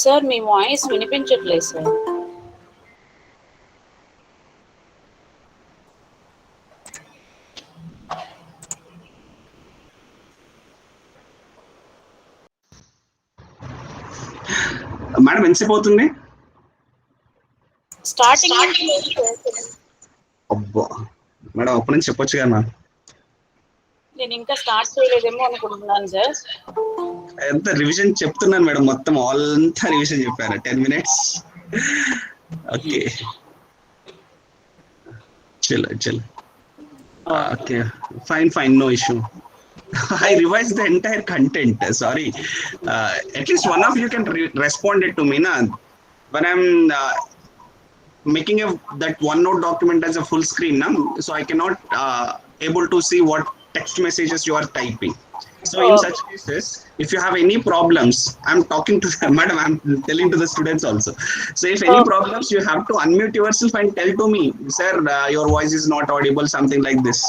Sir మీ voice వినిపించట్లేదు sir. Madam ఎంతసేపు అవుతుంది? స్టార్టింగ్ నుంచి అబ్బా మేడం అప్పటి నుంచి చెప్పొచ్చు కదా. నేను ఇంకా స్టార్ట్ చేయలేదేమో అనుకుంటున్నాను సార్. ఎంత రివిజన్ చెప్తున్నాను మేడం, మొత్తం ఆల్ అంతా రివిజన్ చెప్పారు 10 minutes. ఓకే చలో చలో okay fine no issue. I revised the entire content, sorry. At least one of you can respond it to me na, when I'm making that OneNote document as a full screen na, so I cannot able to see what text messages you are typing. So in such cases, if you have any problems, I'm talking to madam, I'm telling to the students also. So if any problems, you have to unmute yourself and tell to me, sir, your voice is not audible, something like this.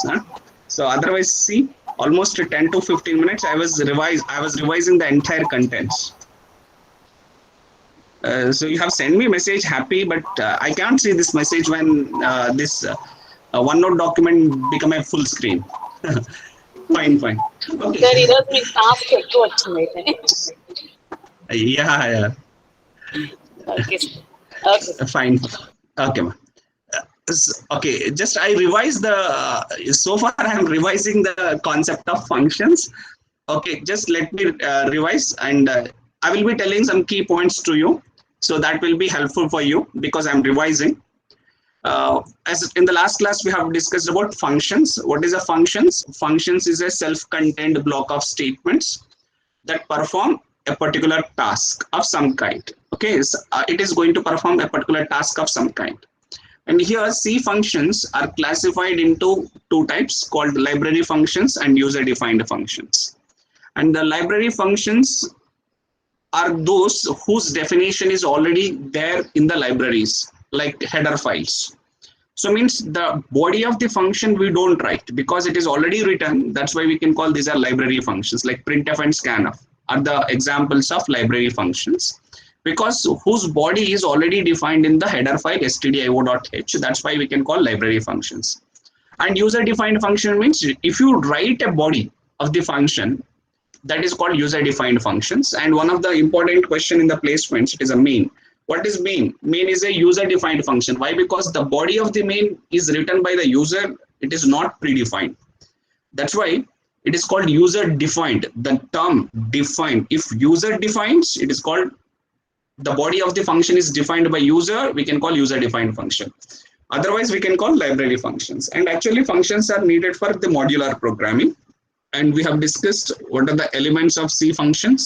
So otherwise, see, almost 10 to 15 minutes, I was revising the entire contents. So you have sent me message happy, but I can't see this message when this OneNote document become a full screen. Fine. Okay. Sir ఈరోజు మీకు task ఎక్కువ వచ్చింది అయితే. Yeah. Okay okay Fine. Okay, ma. Okay, just I revised the so far I am revising the concept of functions. Okay, just let me revise, and I will be telling some key points to you, so that will be helpful for you because I'm revising. As in the last class we have discussed about functions. What is a functions? Functions is a self-contained block of statements that perform a particular task of some kind. Okay, so, it is going to perform a particular task of some kind. And here C functions are classified into two types called library functions and user-defined functions. And the library functions are those whose definition is already there in the libraries, like header files. So means the body of the function we don't write because it is already written. That's why we can call these are library functions, like printf and scanf are the examples of library functions, because whose body is already defined in the header file stdio.h. That's why we can call library functions. And user defined function means if you write a body of the function, that is called user defined functions. And one of the important question in the placements, it is a main. What is main? Main is a user defined function. Why? Because the body of the main is written by the user, it is not predefined. That's why it is called user defined. The term defined, if user defines, it is called, the body of the function is defined by user, we can call user defined function. Otherwise we can call library functions. And actually functions are needed for the modular programming. And we have discussed what are the elements of C functions,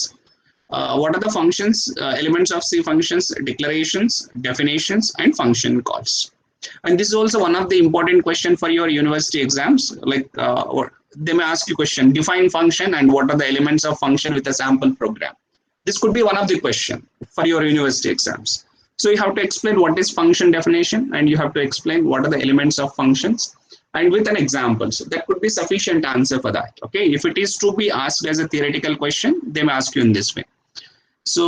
what are the functions, elements of C functions, declarations, definitions, and function calls. And this is also one of the important question for your university exams. Like they may ask you question, define function and what are the elements of function with a sample program. This could be one of the question for your university exams. So you have to explain what is function definition, and you have to explain what are the elements of functions, and with an example. So that could be sufficient answer for that. Okay, if it is to be asked as a theoretical question, they may ask you in this way. So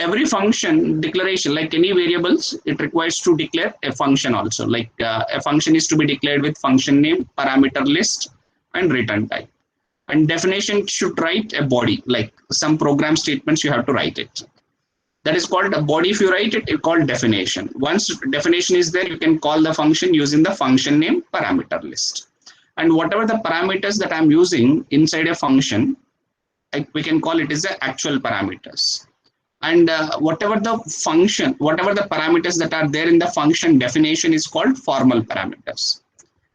every function declaration, like any variables, it requires to declare a function also. Like a function is to be declared with function name, parameter list, and return type. And definition should write a body, like some program statements you have to write it. That is called a body. If you write it, it's called definition. Once definition is there, you can call the function using the function name, parameter list. And whatever the parameters that I'm using inside a function, we can call it as the actual parameters. And whatever the function, whatever the parameters that are there in the function definition is called formal parameters.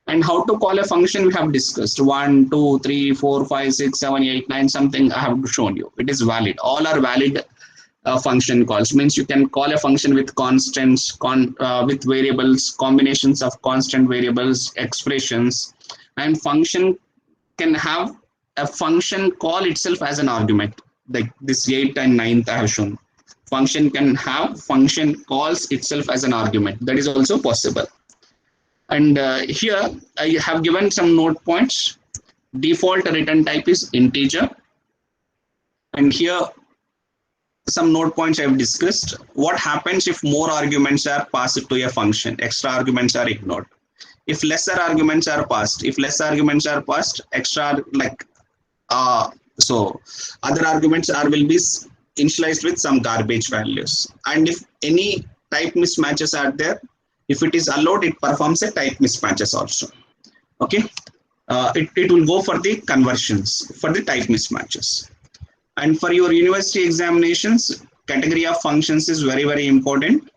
And how to call a function we have discussed. 1, 2, 3, 4, 5, 6, 7, 8, 9, something I have shown you. It is valid. All are valid function calls. Means you can call a function with constants, with variables, combinations of constant variables, expressions. And function can have a function call itself as an argument. Like this 8th and 9th I have shown. Function can have function calls itself as an argument. That is also possible. And here I have given some note points. Default return type is integer. And here some node points I've discussed. What happens if more arguments are passed to a function? Extra arguments are ignored. If lesser arguments are passed, extra like so other arguments are will be initialized with some garbage values. And if any type mismatches are there, if it is allowed, it performs a type mismatches also. Okay, it will go for the conversions for the type mismatches. And for your university examinations, category of functions is very, very important.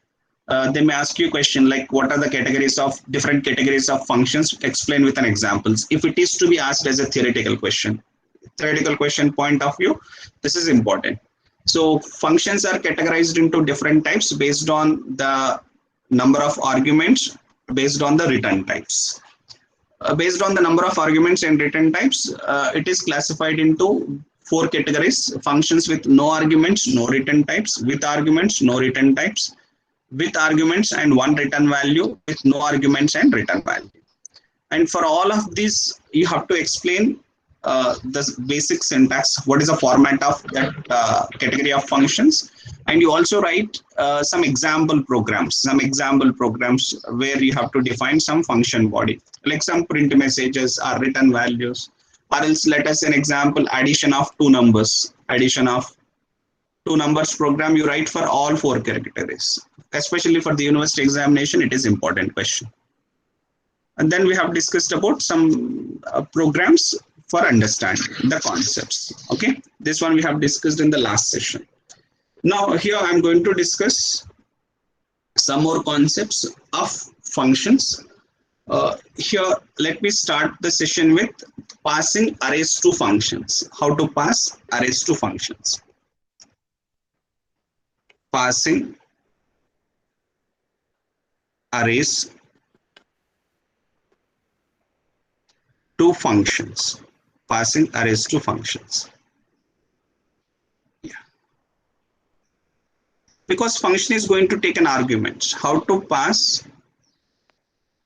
They may ask you a question like, what are the categories of different categories of functions? Explain with an examples. If it is to be asked as a theoretical question point of view, this is important. So functions are categorized into different types based on the number of arguments, based on the return types. Based on the number of arguments and return types, it is classified into 4 categories: functions with no arguments, no return types; with arguments, no return types; with arguments and 1 return value; with no arguments and return value. And for all of these, you have to explain the basic syntax, what is the format of that category of functions. And you also write some example programs where you have to define some function body, like some print messages or return values. Or else, let us an example, addition of two numbers program you write for all 4 categories. Especially for the university examination, it is important question. And then we have discussed about some programs for understanding the concepts. Okay, this one we have discussed in the last session. Now here I am going to discuss some more concepts of functions. Here let me start the session with passing arrays to functions. How to pass arrays to functions? Passing arrays to functions. Passing arrays to functions. Yeah. Because function is going to take an argument. How to pass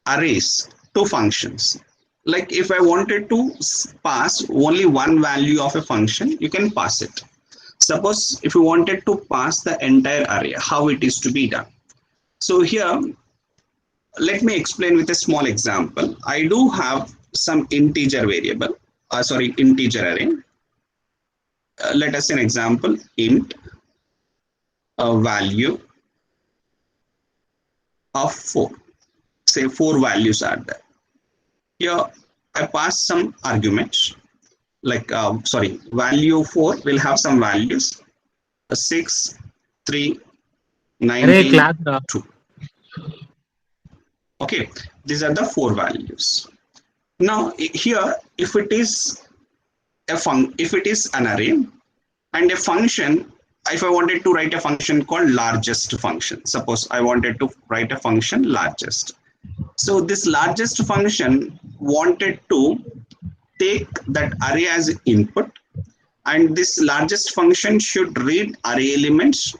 arrays to functions? Like if I wanted to pass only one value of a function, you can pass it. Suppose if you wanted to pass the entire array, how it is to be done? So here, let me explain with a small example. I do have some integer variable, integer array. Let us an example, int value of 4. Say 4 values are there. Here I pass some arguments, like value 4 will have some values 6, 3, 19, 2. Okay, these are the 4 values. Now here, if it is an array and a function, if I wanted to write a function called largest function, suppose I wanted to write a function largest. So this largest function wanted to take that array as input, and this largest function should read array elements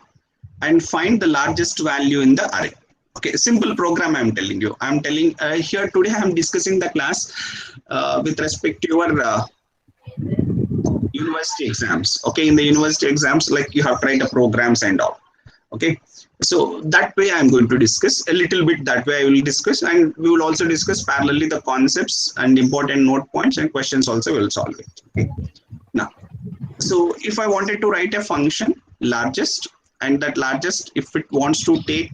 and find the largest value in the array. Okay, simple program I'm telling you. I'm telling here today I'm discussing the class with respect to your university exams. Okay, in the university exams, like you have to write the programs and all. Okay, so that way I'm going to discuss a little bit. That way I will discuss, and we will also discuss parallelly the concepts and important note points and questions also will solve it. Okay, now, so if I wanted to write a function largest, and that largest, if it wants to take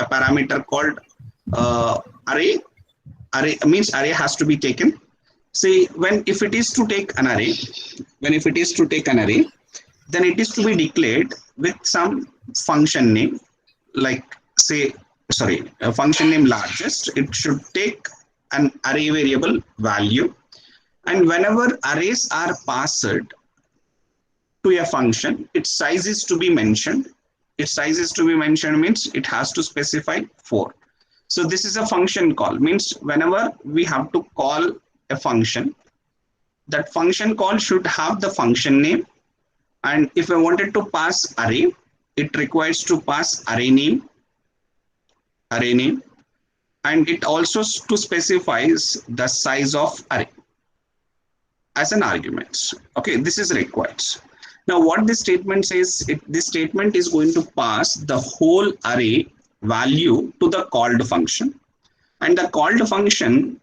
a parameter called array means array has to be taken. Say if it is to take an array, then it is to be declared with some function name, like a function name largest. It should take an array variable value, and whenever arrays are passed to a function, its size is to be mentioned. Its size is to be mentioned means it has to specify 4. So this is a function call, means whenever we have to call a function, that function call should have the function name. And if I wanted to pass array, it requires to pass array name, and it also to specifies the size of array as an argument. Okay, this is required. Now, what this statement says, this statement is going to pass the whole array value to the called function, and the called function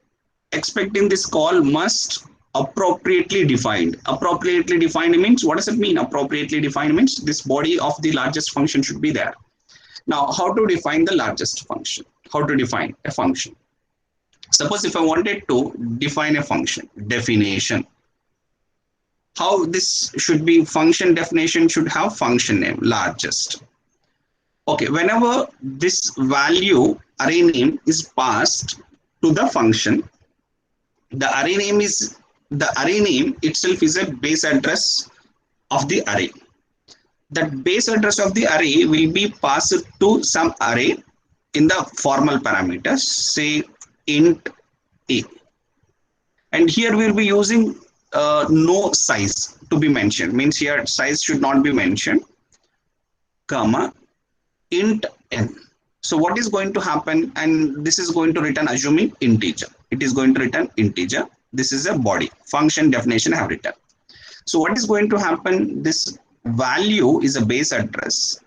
expecting this call must appropriately defined. Appropriately defined means, what does it mean? Appropriately defined means this body of the largest function should be there. Now, how to define the largest function? How to define a function? Suppose if I wanted to define a function, definition. How this should be, function definition should have function name, largest. Okay, whenever this value array name is passed to the function, the array name itself is a base address of the array. That base address of the array will be passed to some array in the formal parameters, say int a. And here we'll be using no size to be mentioned, means here size should not be mentioned, comma, int n. So what is going to happen, and this is going to return assuming integer. It is going to return integer. This is a body function definition I have written. So what is going to happen, this value is a base address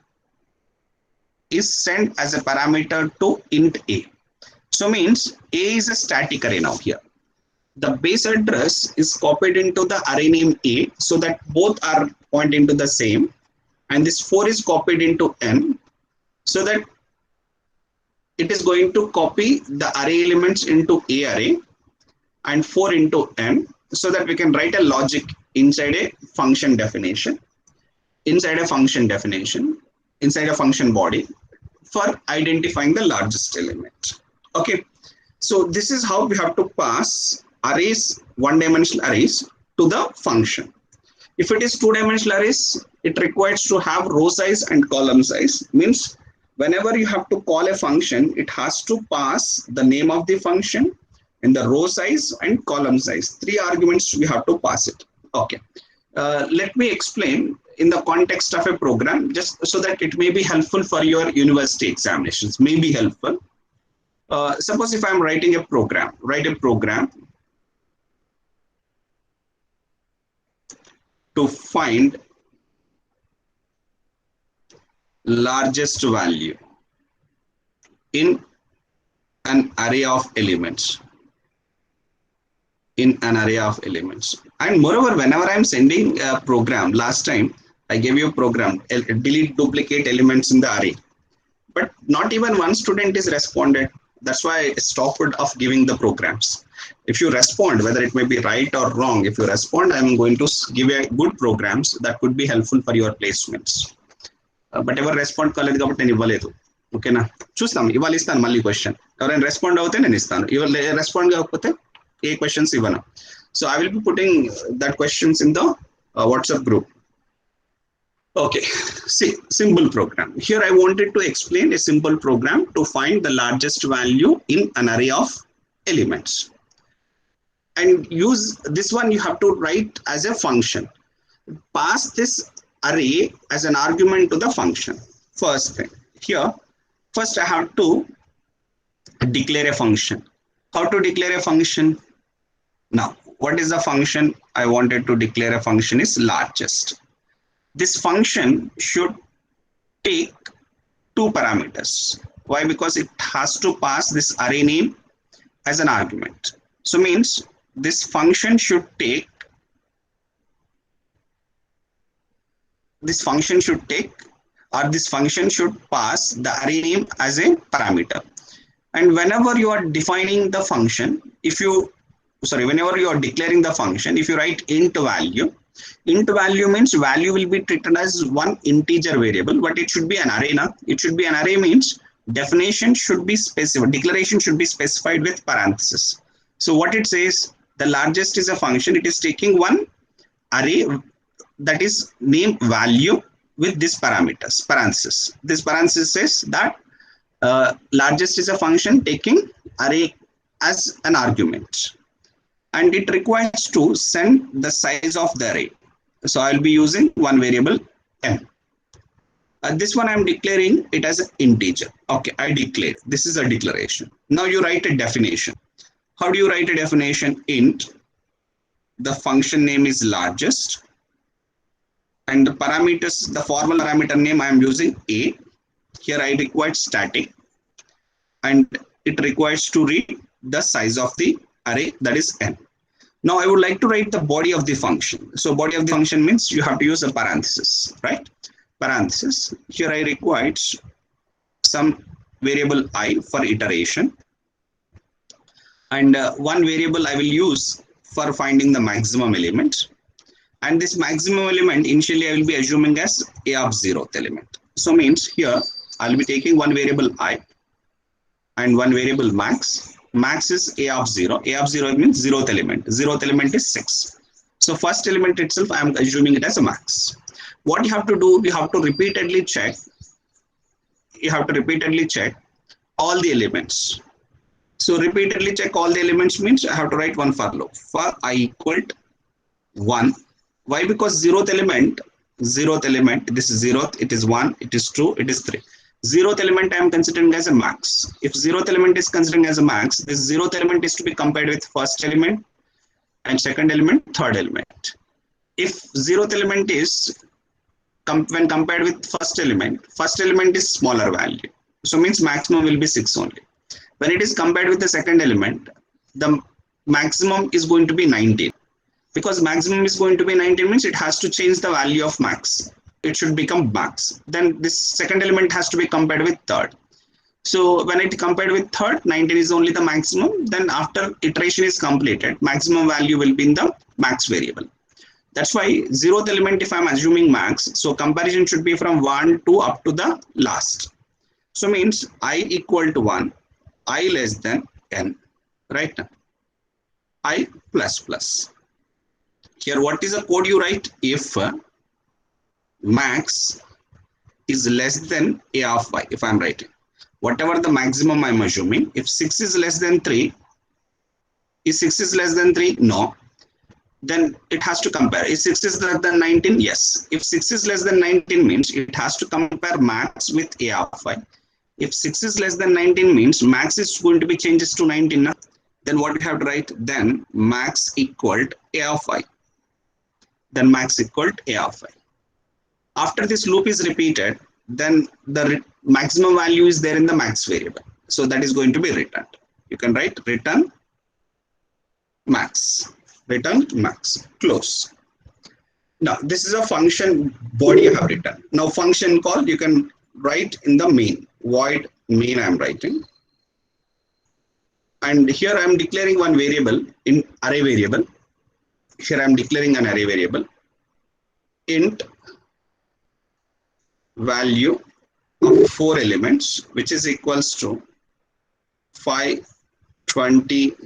is sent as a parameter to int a. So means a is a static array now here. The base address is copied into the array name a, so that both are pointing to the same, and this 4 is copied into n, so that it is going to copy the array elements into a array and 4 into n, so that we can write a logic inside a function definition, inside a function body for identifying the largest element. Okay, so this is how we have to pass arrays, one-dimensional arrays, to the function. If it is two-dimensional arrays, it requires to have row size and column size. Means whenever you have to call a function, it has to pass the name of the function and the row size and column size. 3 arguments we have to pass it. Okay, let me explain in the context of a program, just so that it may be helpful for your university examinations, may be helpful. Suppose if I'm writing a program, write a program to find largest value in an array of elements. And moreover, whenever I'm sending a program, last time I gave you a program, delete duplicate elements in the array, but not even one student is responded. That's why I stopped of giving the programs. If you respond, whether it may be right or wrong, if you respond, I'm going to give you good programs that could be helpful for your placements. But ever respond kaledu kabatti nenu ivvaledu. Okay na? Chustam ivali istanu malli question. Evarayna respond avuthe nenu istanu. Ivalu respond gavakapothe A questions ivana. So I will be putting that questions in the WhatsApp group. Okay, see, simple program. Here I wanted to explain a simple program to find the largest value in an array of elements. And use this one, you have to write as a function. Pass this array as an argument to the function. First thing, here, first I have to declare a function. How to declare a function? Now, what is the function I wanted to declare? A function is largest. This function should take 2 parameters. Why? Because it has to pass this array name as an argument. So means this function should take, this function should pass the array name as a parameter. And whenever you are defining the function, whenever you are declaring the function, if you write int value means value will be treated as one integer variable, but it should be an array. It should be an array means definition should be specified, declaration should be specified with parenthesis. So what it says, the largest is a function, it is taking one array that is name value with this parameters, parenthesis. This parenthesis says that largest is a function taking array as an argument, and it requires to send the size of the array. So I'll be using one variable n. This one I'm declaring it as an integer. Okay, I declare. This is a declaration. Now you write a definition. How do you write a definition? Int, the function name is largest, And the parameters, the formal parameter name I am using A. Here I require static, and it requires to read the size of the array, that is n. Now I would like to write the body of the function. So body of the function means you have to use a parenthesis, right? Parenthesis. Here I required some variable I for iteration, and one variable I will use for finding the maximum element. And this maximum element initially I will be assuming as a of 0th element. So means here I'll be taking one variable I and one variable max. Max is a of 0. A of 0 means 0th element. 0th element is 6. So first element itself I am assuming it as a max. What you have to do, you have to repeatedly check. You have to repeatedly check all the elements. So repeatedly check all the elements means I have to write one for loop. For I equal to 1. Why? Because 0th element, this is 0th, it is 1, it is 2, it is 3. 0th element I am considering as a max. If 0th element is considering as a max, this 0th element is to be compared with first element and second element, third element. If 0th element is when compared with first element is smaller value. So means maximum will be 6 only. When it is compared with the second element, the maximum is going to be 19. Because maximum is going to be 19 means it has to change the value of max. It should become max. Then this second element has to be compared with third. So when it compared with third, 19 is only the maximum. Then after iteration is completed, maximum value will be in the max variable. That's why 0th element, if I'm assuming max, so comparison should be from 1 to up to the last. So means I equal to 1, I less than n, right? I plus plus. Here, what is the code you write? If max is less than a of y, if I'm writing, whatever the maximum I'm assuming, if 6 is less than 3, is 6 is less than 3? No. Then it has to compare. Is 6 is less than 19? Yes. If 6 is less than 19 means it has to compare max with a of y. If 6 is less than 19 means max is going to be changes to 19. Then what you have to write? Then max equaled a of y. Then max equaled a of y. After this loop is repeated, then the maximum value is there in the max variable. So that is going to be returned. You can write return max. Return max. Close. Now this is a function body you have written. Now function call you can write in the main. Void main I am writing. And here I am declaring one variable in array variable. Here I am declaring an array variable. Int value of 4 elements, which is equals to 5, 20,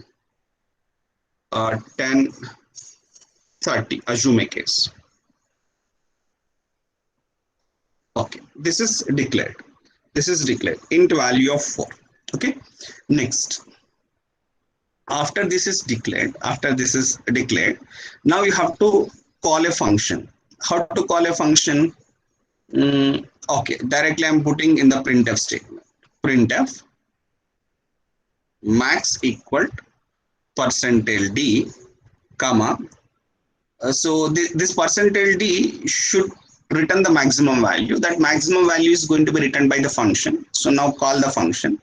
10, 30, assume a case. Okay, this is declared. This is declared int value of 4. Okay, next. After this is declared, now you have to call a function. How to call a function? Okay, directly I'm putting in the printf statement. Printf max equal %d, comma. So this %d should return the maximum value. That maximum value is going to be returned by the function. So now call the function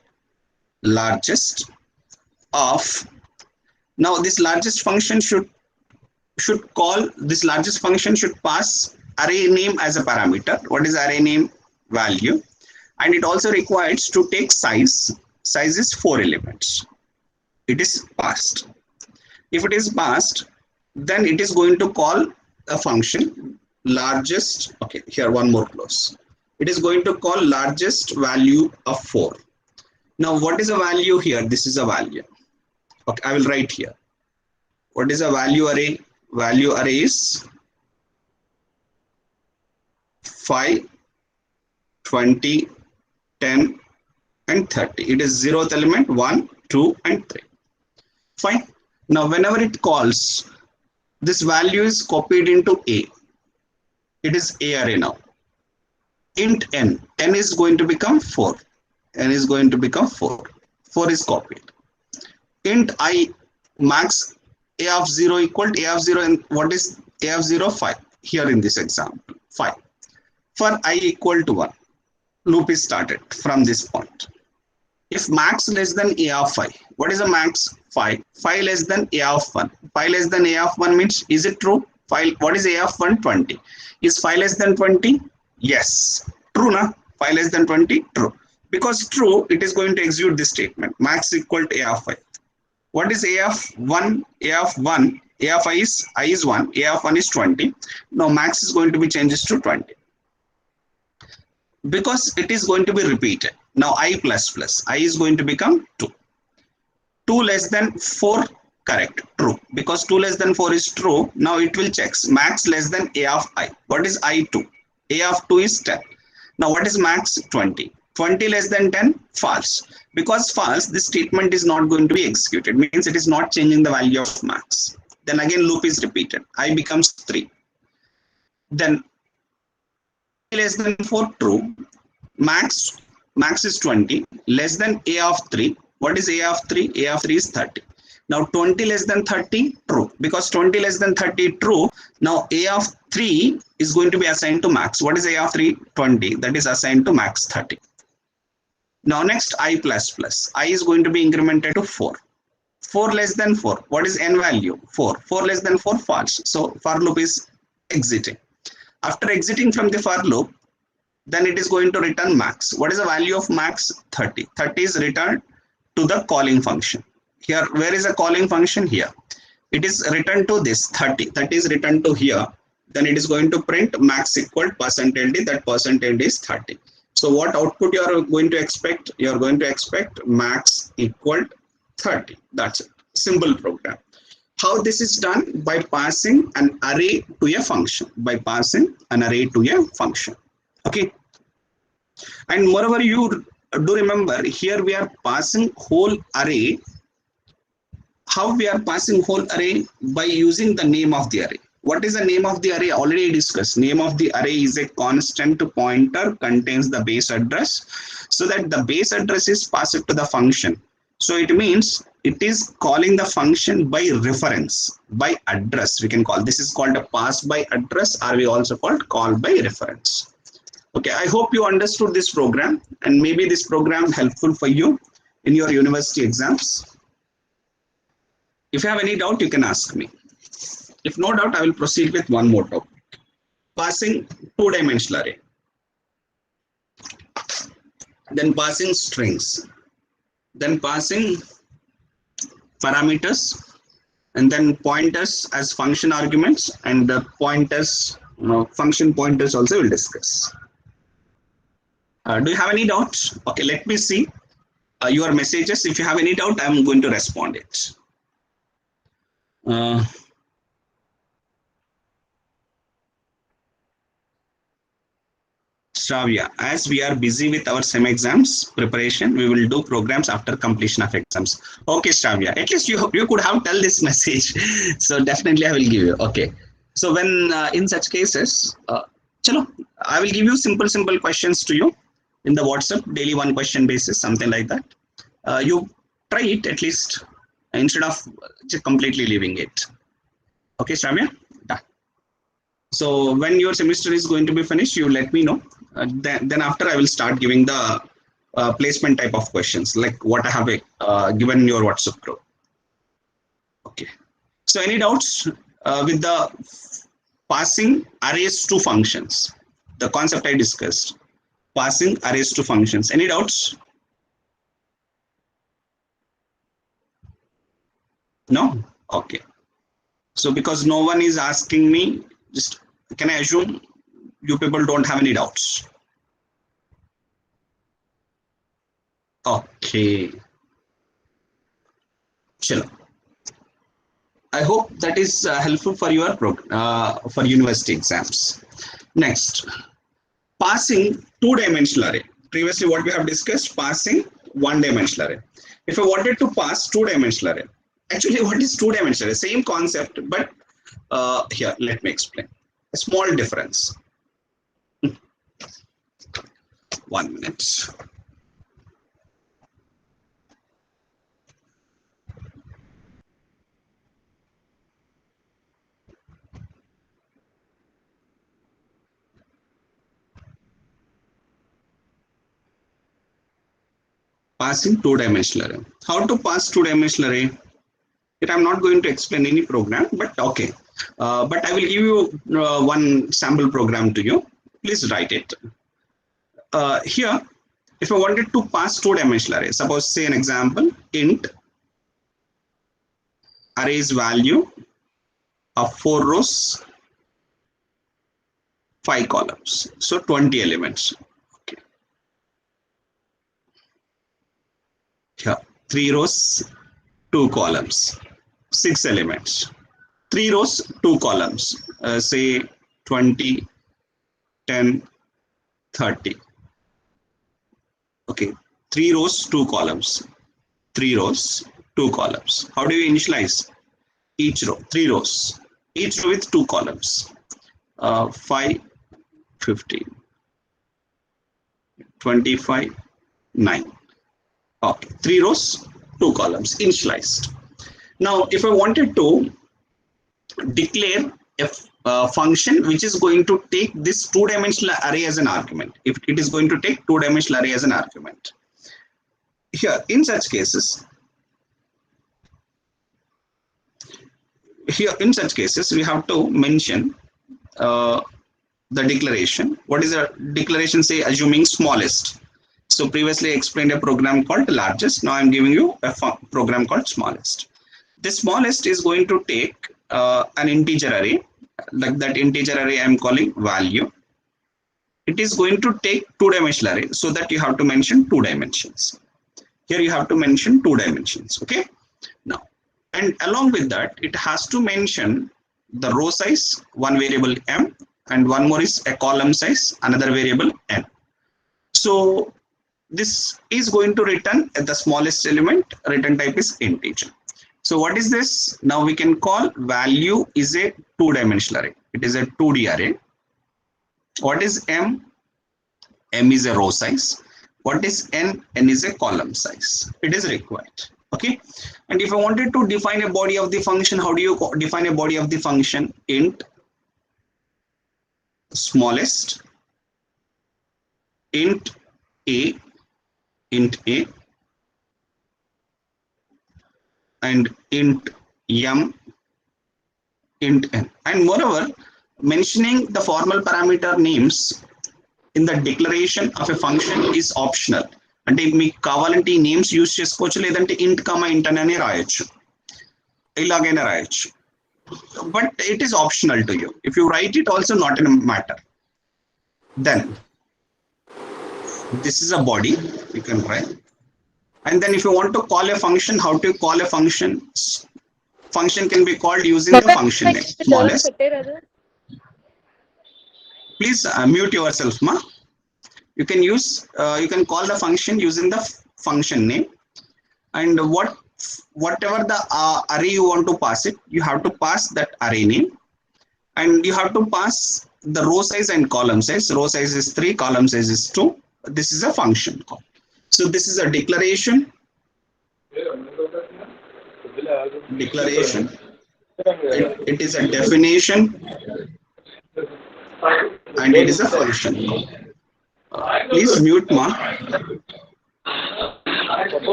largest of. Now this largest function should call, this largest function should pass array name as a parameter. What is array name? Value. And it also requires to take size. Size is 4 elements. It is passed. If it is passed, then it is going to call a function largest. Okay, here one more close. It is going to call largest value of 4. Now what is a value here? This is a value. Okay, I will write here. What is a value array? Value array is 5, 20, 10, and 30. It is 0th element 1, 2, and 3. Fine. Now whenever it calls, this value is copied into A. It is A array now. Int n. N is going to become 4. N is going to become 4. 4 is copied. Int I max a of 0 equal to a of 0, and what is a of 0? 5. Here in this example, 5. For I equal to 1, loop is started from this point. If max less than a of 5, what is the max? 5. 5 less than a of 1. 5 less than a of 1 means, is it true? 5, what is a of 1? 20. Is 5 less than 20? Yes. True, na? 5 less than 20? True. Because true, it is going to execute this statement. Max equal to a of 5. What is a of 1? A of 1, a of I is 1, a of 1 is 20. Now max is going to be changes to 20. Because it is going to be repeated. Now I plus plus, I is going to become 2. 2 less than 4, correct, true. Because 2 less than 4 is true. Now it will check max less than a of I. What is I2? A of 2 is 10. Now what is max? 20. 20 less than 10, false. Because false, this statement is not going to be executed. Means it is not changing the value of max. Then again loop is repeated. I becomes 3. Then less than 4, true. Max is 20. Less than a of 3. What is a of 3? A of 3 is 30. Now 20 less than 30, true. Because 20 less than 30, true. Now a of 3 is going to be assigned to max. What is a of 3? 20. That is assigned to max 30. Now next I plus plus. I is going to be incremented to 4. 4 less than 4. What is n value? 4. 4 less than 4, false. So for loop is exiting. After exiting from the for loop, then it is going to return max. What is the value of max? 30. 30 is returned to the calling function. Here, where is the calling function? Here. It is returned to this 30. 30 is returned to here. Then it is going to print max equal %d. That %d is 30. So what output you are going to expect? You are going to expect max equal 30. That's it. Simple program. How this is done? By passing an array to a function. By passing an array to a function. Okay. And moreover, you do remember here we are passing whole array. How we are passing whole array? By using the name of the array. What is the name of the array? Already discussed. Name of the array is a constant pointer, contains the base address, so that the base address is passed to the function. So it means it is calling the function by reference, by address. We can call this is called a pass by address, or we also called call by reference. Okay, I hope you understood this program, and maybe this program helpful for you in your university exams. If you have any doubt, you can ask me. If no doubt, I will proceed with one more topic. Passing two-dimensional array. Then passing strings. Then passing parameters. And then pointers as function arguments. And the pointers, function pointers also we'll discuss. Do you have any doubts? Okay, let me see your messages. If you have any doubt, I'm going to respond it. Shravya, as we are busy with our SEM exams preparation, we will do programs after completion of exams. Okay, Shravya, at least you could have tell this message. So definitely I will give you. Okay. So when in such cases, chalo, I will give you simple questions to you in the WhatsApp daily one question basis, something like that. You try it at least instead of just completely leaving it. Okay, Shravya? Done. So when your semester is going to be finished, you let me know. Then after I will start giving the placement type of questions, like what I have given in your WhatsApp group. Okay. So any doubts with the passing arrays to functions? The concept I discussed. Passing arrays to functions. Any doubts? No? Okay. So because no one is asking me, just can I assume you people don't have any doubts? Okay. Chalo. I hope that is helpful for your for university exams. Next, passing two-dimensional array. Previously, what we have discussed, passing one-dimensional array. If I wanted to pass two-dimensional array, actually, what is two-dimensional array? Same concept, but here, let me explain. A small difference. 1 minute. passing two-dimensional array. How to pass two-dimensional array? It I'm not going to explain any program, but okay. But I will give you one sample program to you. Please write it. Here, if I wanted to pass two-dimensional array, suppose say an example, int array's value of 4 rows, 5 columns, so 20 elements. Okay. Here, 3 rows, 2 columns, 6 elements. 3 rows, 2 columns, say 20, 10, 30. Okay, 3 rows, 2 columns. 3 rows, 2 columns. How do you initialize? Each row, 3 rows. Each row with 2 columns. 5, 15, 25, 9. Okay, 3 rows, 2 columns, initialized. Now, if I wanted to declare a function which is going to take this two-dimensional array as an argument, if it is going to take two-dimensional array as an argument, here in such cases, we have to mention the declaration. What is a declaration? Say assuming smallest. So previously I explained a program called largest. Now I'm giving you a program called smallest. The smallest is going to take an integer array, like that integer array I'm calling value. It is going to take two-dimensional array, so that you have to mention 2 dimensions. Here you have to mention 2 dimensions. Okay. Now, and along with that, it has to mention the row size, one variable m, and one more is a column size, another variable n. So this is going to return at the smallest element, return type is integer. So what is this? Now we can call value is a 2-dimensional array. It is a 2D array. What is m? M is a row size. What is n? N is a column size. It is required. Okay. And if I wanted to define a body of the function, how do you define a body of the function? Int smallest, int a, and int m, int n. And moreover, mentioning the formal parameter names in the declaration of a function is optional. అంటే మీకు కావాలంటే ఈ names use చేసుకోవచ్చు, లేదంటే ఇంట్ comma ఇంట్ అని రాయొచ్చు, ఇలాగైనా రాయొచ్చు. But it is optional to you. If you write it also, not a matter. Then this is a body you can write. And then if you want to call a function, how to call a function? Function can be called using the function name. Smallest. Please mute yourself, ma. You can use, you can call the function using the function name, and whatever the array you want to pass it, you have to pass that array name, and you have to pass the row size and column size. Row size is 3, column size is 2. This is a function call. So this is a declaration. Declaration. It is a definition, and it is a function call. Please mute, ma.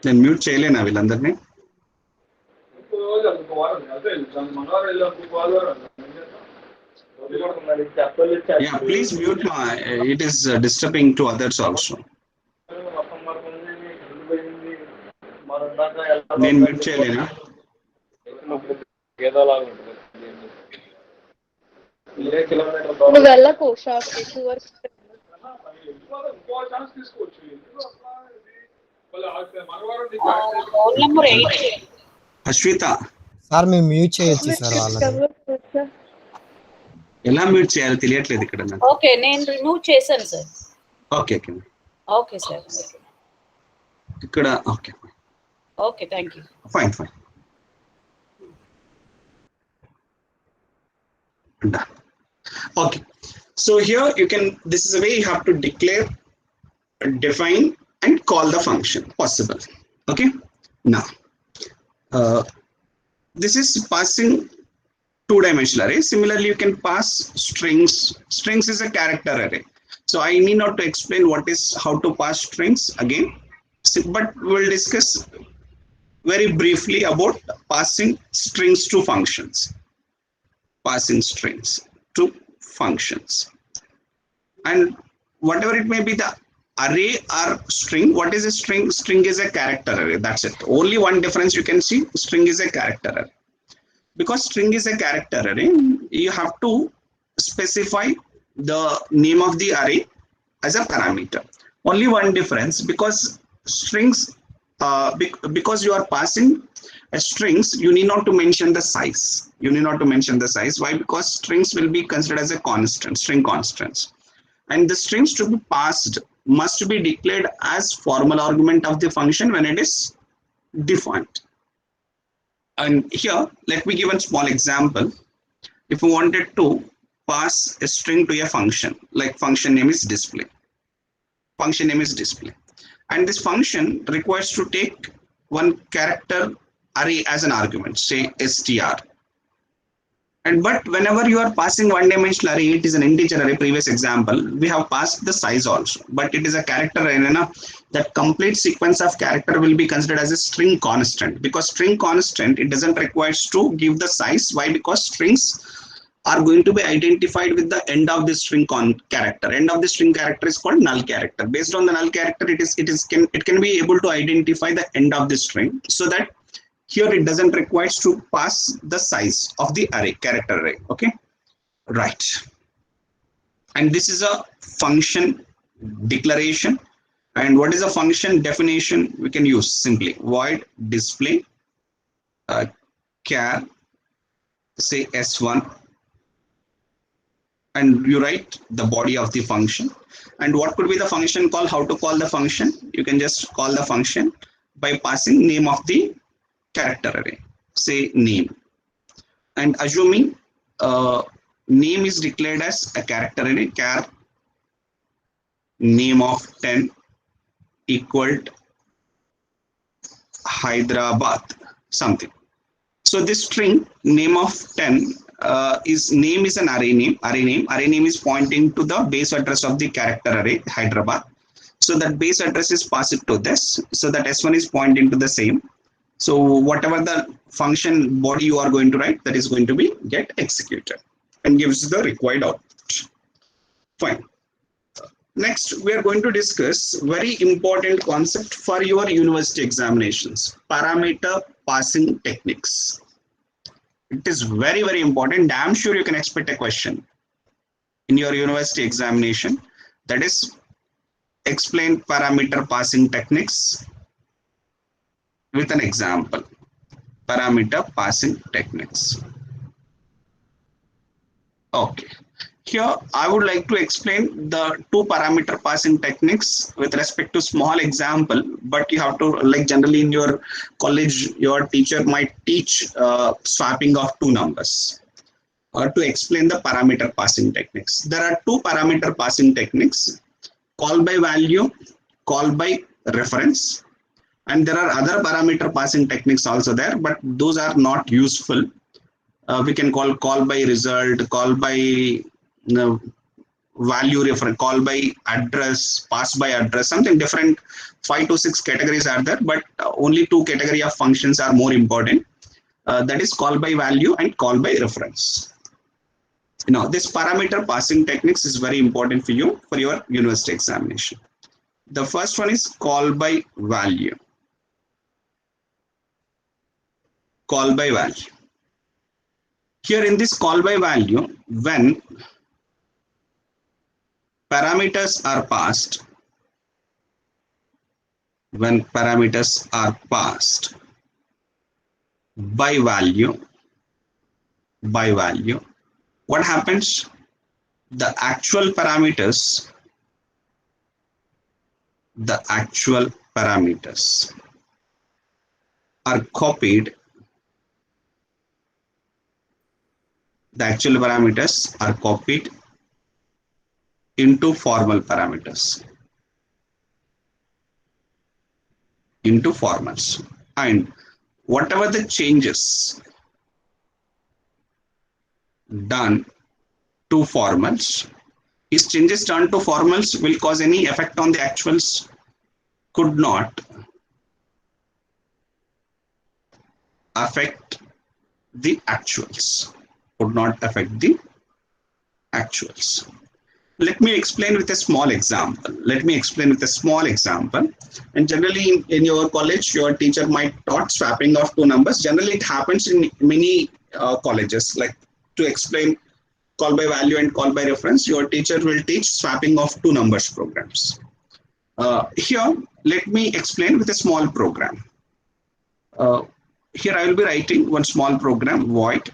Then mute చేయలేనా వీళ్ళందరినీ? Yeah, please mute, ma. It is disturbing to others also. నేను mute చేయలేనా? వెళ్ళకు shop Ashwitha sir మేము mute చేయొచ్చు sir వాళ్ళని. ఎలా mute చేయాలో తెలియట్లేదు ఇక్కడ నాకు. ఓకే, నేను రిమూవ్ చేశాను sir. Okay okay okay sir. ఇక్కడ okay okay, thank you. Fine fine. Done. Okay, so here you can, this is a way you have to declare, define and call the function possible. Okay, now this is passing two-dimensional array. Similarly, you can pass strings. Strings is a character array. So I need not to explain how to pass strings again, but we'll discuss very briefly about passing strings to functions. Passing strings to functions. And whatever it may be, the array or string. What is a string? String is a character array. That's it. Only one difference you can see, string is a character array. Because string is a character array, you have to specify the name of the array as a parameter. Only one difference, because strings, because you are passing strings, you need not to mention the size. You need not to mention the size. Why? Because strings will be considered as a constant, string constants. And the strings to be passed must be declared as formal argument of the function when it is defined. And here, let me give a small example. If we wanted to pass a string to a function, like function name is display. Function name is display. And this function requires to take one character array as an argument, say str. But whenever you are passing one-dimensional array, it is an integer array. Previous example, we have passed the size also, but it is a character array. That complete sequence of character will be considered as a string constant, because string constant, it doesn't require to give the size. Why? Because strings are going to be identified with the end of the string character. End of the string character is called null character. Based on the null character, it can be able to identify the end of the string, so that here it doesn't require to pass the size of the array, character array. Okay, right. And this is a function declaration. And what is a function definition? We can use simply void display char, say s1, and you write the body of the function. And what could be the function call? How to call the function? You can just call the function by passing name of the character array, say name, and assuming name is declared as a character array, char name of 10 equaled Hyderabad something. So this string name of 10 name is an array name. Array name is pointing to the base address of the character array Hyderabad. So that base address is passed to this. So that s1 is pointing to the same. So whatever the function body you are going to write, that is going to be get executed and gives the required output. Fine. Next, we are going to discuss very important concept for your university examinations: parameter passing techniques. It is very, very important. Damn sure you can expect a question in your university examination. That is, explain parameter passing techniques with an example. Parameter passing techniques. Okay. Here, I would like to explain the two parameter passing techniques with respect to small example, but you have to, like generally in your college, your teacher might teach swapping of two numbers to explain the parameter passing techniques. There are two parameter passing techniques: call by value, call by reference. And there are other parameter passing techniques also there, but those are not useful. We can call by result, call by value reference, call by address, pass by address, something different. 5 to 6 categories are there, but only 2 category of functions are more important. That is call by value and call by reference. Now, this parameter passing techniques is very important for you for your university examination. The first one is call by value. Call by value. Here in this call by value, when parameters are passed, by value, what happens? The actual parameters are copied. The actual parameters are copied into formal parameters, into formals, and whatever the changes done to formals. Is changes done to formals will cause any effect on the actuals? Could not affect the actuals. Could not affect the actuals. Let me explain with a small example. And generally in your college, your teacher might taught swapping of two numbers. Generally, it happens in many colleges. Like to explain call by value and call by reference, your teacher will teach swapping of two numbers programs. Here, let me explain with a small program. Here I will be writing one small program, void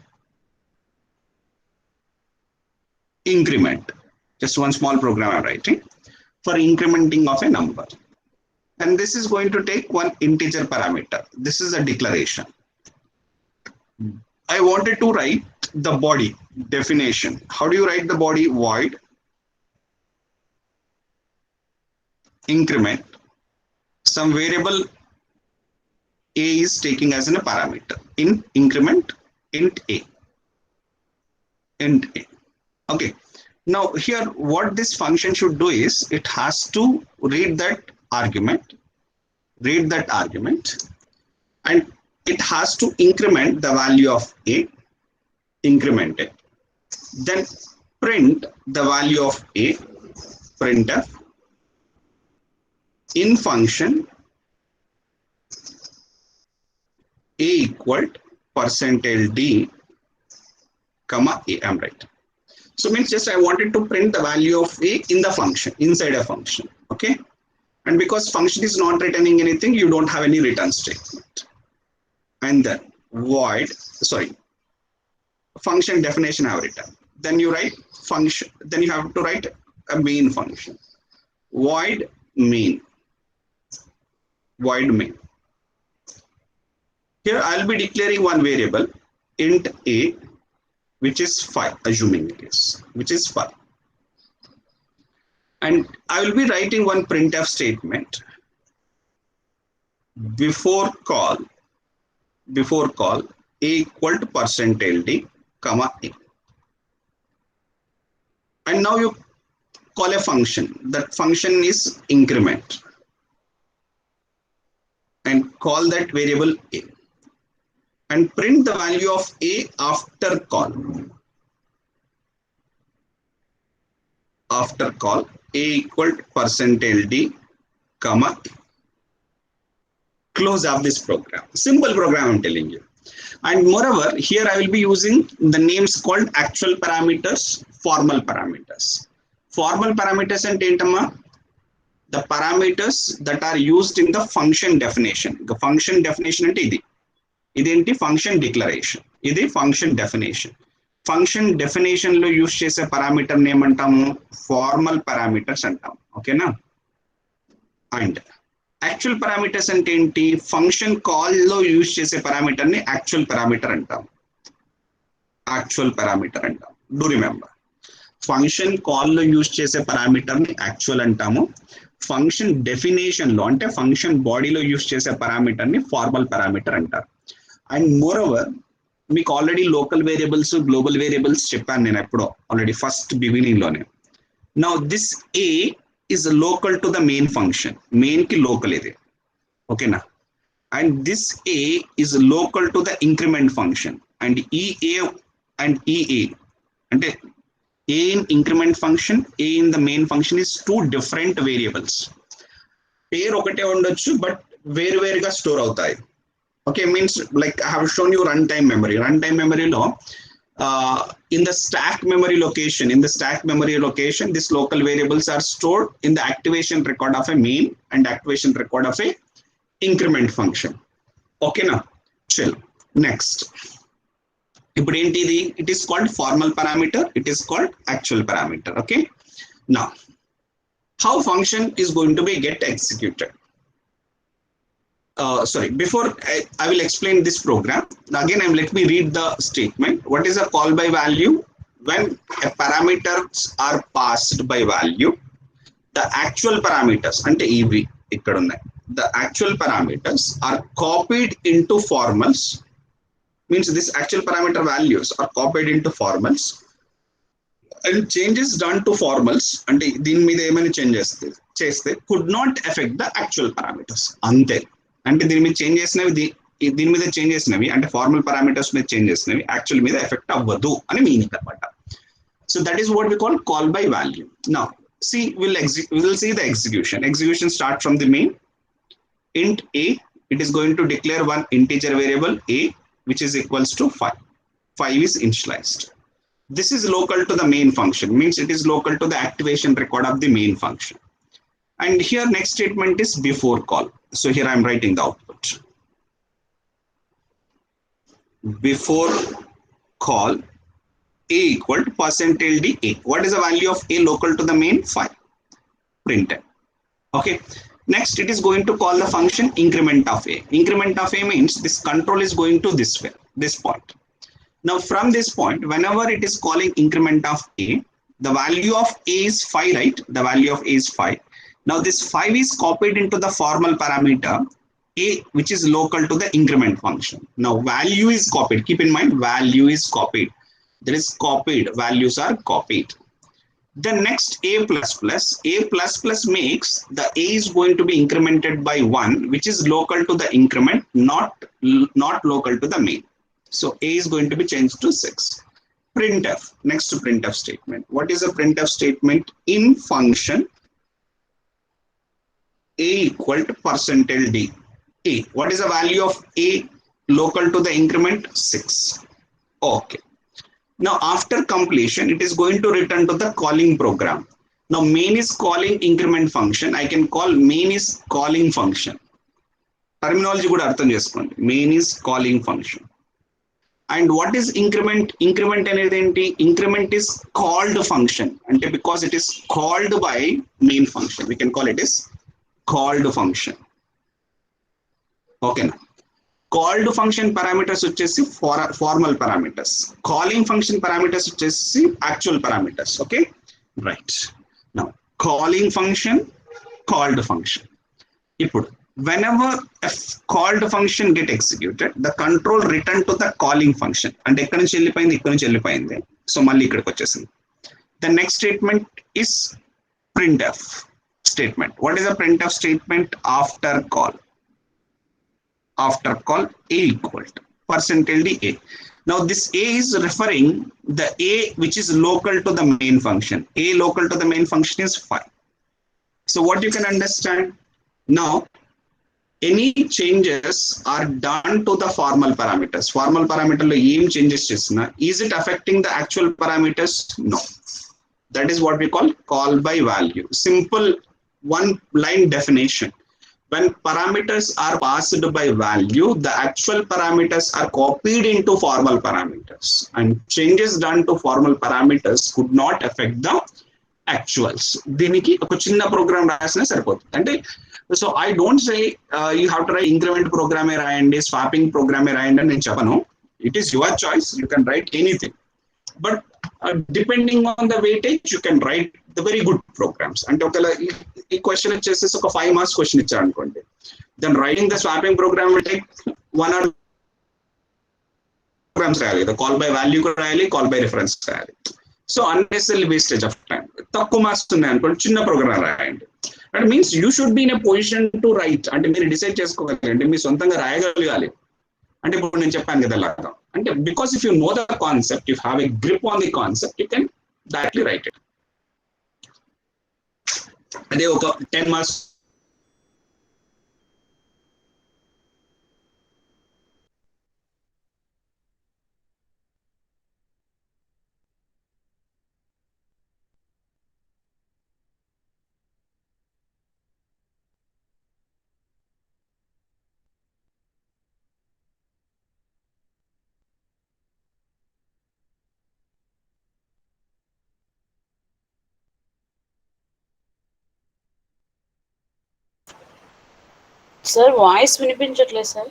increment. Just one small program I'm writing for incrementing of a number. And this is going to take one integer parameter. This is a declaration. I wanted to write the body definition. How do you write the body? Void increment. Some variable a is taking as a parameter. In increment int a. Okay. Now here what this function should do is it has to read that argument, and it has to increment the value of a, increment it, then print the value of a, printf, in function a equaled %d comma a. I'm right. So means just I wanted to print the value of a in the function, inside a function. Okay. And because function is not returning anything, you don't have any return statement. And then void, function definition I have written. Then you write function, then you have to write a main function. Void main. Here I'll be declaring one variable, int a, which is 5, assuming it is, which is 5. And I will be writing one printf statement before call a equal to %ld comma a. And now you call a function. That function is increment. And call that variable a. And print the value of a after call. After call a equal to %ld comma a. Close up this program. Simple program I'm telling you. And moreover, here I will be using the names called actual parameters, formal parameters. Formal parameters and entama, the parameters that are used in the function definition. The function definition and identi function declaration. Idi function definition. Function definition lo use chese parameter name antamu formal parameters antam. Okay na? And actual parameters ante enti function call lo use chese parameter ni actual parameter antam. Do remember. Function call lo use chese parameter ni actual antamu. Function definition lo ante function body lo use chese parameter ni formal parameter antaru. And moreover, మీకు already local variables global variables చెప్పాను నేను ఎప్పుడో already first beginning లోనే. Now this A is local to the main function, main కి local ఇది, ఓకేనా. And this A is local to the increment function. And ఈ A and ఈ A అంటే A in increment function, A in the main function is two different variables. పేరు ఒకటే ఉండొచ్చు but వేరువేరుగా స్టోర్ అవుతాయి. Okay, means like I have shown you runtime memory. Runtime memory lo in the stack memory location, these local variables are stored in the activation record of a main and activation record of a increment function. Okay na? Chill. Next. It is called formal parameter. It is called actual parameter. Okay. Now, how function is going to be get executed? Before I will explain this program, again let me read the statement. What is a call by value? When a parameters are passed by value, the actual parameters, ante EV ikkada unnai, the actual parameters are copied into formals means this actual parameter values are copied into formals, and changes done to formals అంటే దీని మీద ఏమైనా change చేస్తే could not affect the actual parameters అంతే. అంటే దీని మీద change చేసినవి దీని మీద చేంజ్ చేసినవి అంటే ఫార్మల్ పారామీటర్స్ మీద చేంజ్ చేసినవి యాక్చువల్ మీద ఎఫెక్ట్ అవ్వదు అని మీనింగ్ అనమాట. So that is what we call by value. Now see, we'll see the execution start from the main int a. It is going to declare one integer variable a which is equals to 5. 5 is initialized. This is local to the main function, means it is local to the activation record of the main function. And here next statement is before call. So here I am writing the output. Before call a equal to percentage d a. What is the value of a local to the main? 5. Printed. Okay. Next, it is going to call the function increment of a. Increment of a means this control is going to this way, this point. Now from this point, whenever it is calling increment of a, the value of a is 5, right? The value of a is 5. Now this 5 is copied into the formal parameter a, which is local to the increment function. Now value is copied. Keep in mind, value is copied. There is copied, values are copied. The next a plus plus makes the a is going to be incremented by 1, which is local to the increment, not local to the main. So a is going to be changed to 6. Printf, next to printf statement. What is a printf statement? In function a equal to percentage d a. What is the value of a local to the increment? 6. Okay. Now after completion, it is going to return to the calling program. Now main is calling increment function. I can call main is calling function. Terminology kuda artham cheskondi. Main is calling function. And what is increment? Increment anedi enti? Increment is called function. And because it is called by main function, we can call it as called function. Okay. Now called function parameters వచ్చేసి formal parameters, calling function parameters వచ్చేసి actual parameters. Okay, right. Now calling function, called function. ఇప్పుడు whenever a called function get executed, the control return to the calling function. అంటే ఎక్కడి నుంచి వెళ్ళిపోయింది? ఇక్కడ నుంచి వెళ్ళిపోయింది. సో మళ్ళీ ఇక్కడికి వచ్చేసింది. The next statement is printf statement. What is a printf statement? After call a equal to percentage d a. Now this a is referring the a which is local to the main function. A local to the main function is 5. So what you can understand now, any changes are done to the formal parameters. Formal parameter lo em changes chesina, is it affecting the actual parameters? No. That is what we call by value. Simple one line definition. When parameters are passed by value, the actual parameters are copied into formal parameters, and changes done to formal parameters could not affect the actuals. దీనికి ఒక చిన్న programme రాసినా సరిపోతుంది. అంటే so I don't say you have to write increment ప్రోగ్రామే రాయండి, swapping ప్రోగ్రామే రాయండి అని నేను చెప్పను. It is your choice, you can write anything. But depending on the weightage, you can write the very good programs. అంటే ఒకవేళ ఈ క్వశ్చన్ వచ్చేసి ఒక 5 మార్క్స్ క్వశ్చన్ ఇచ్చారు అనుకోండి, then writing the swapping program will take 1 or 2 programs రాయాలి కదా, call by value కూడా రాయాలి, కాల్ బై రిఫరెన్స్ రాయాలి. So unnecessary wastage of time. తక్కువ మార్క్స్ ఉన్నాయి అనుకోండి, చిన్న ప్రోగ్రామ్ రాయండి. అంటే means you should be in a position to right. అంటే మీరు డిసైడ్ చేసుకోగలండి, మీ సొంతంగా రాయగలగాలి. అంటే ఇప్పుడు నేను చెప్పాను కదా అలాగా. అంటే because if you know the concept, if have a grip on the concept, you can directly right it. అదే ఒక 10 మార్క్స్ సార్ వాయిస్ వినిపించట్లేదు సార్.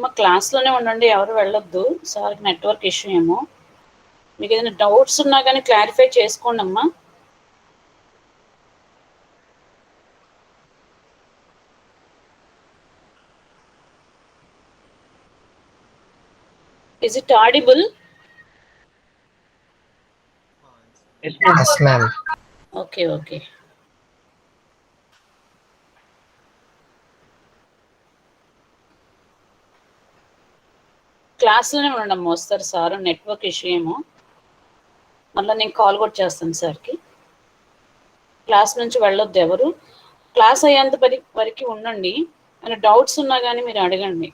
మా క్లాస్లోనే ఉండండి, ఎవరు వెళ్ళొద్దు. సార్ నెట్వర్క్ ఇష్యూ ఏమో. మీకు ఏదైనా డౌట్స్ ఉన్నా కానీ క్లారిఫై చేసుకోండి అమ్మా. Is it audible? Yes ma'am. Okay, okay. క్లాస్లోనే ఉండండి అమ్మ, వస్తారు సార్. నెట్వర్క్ ఇష్యూ ఏమో. మళ్ళీ నేను కాల్ కూడా చేస్తాను సార్కి. క్లాస్ నుంచి వెళ్ళొద్దు ఎవరు. క్లాస్ అయ్యేంత వరకు ఉండండి. ఏమైనా డౌట్స్ ఉన్నా కానీ మీరు అడగండి.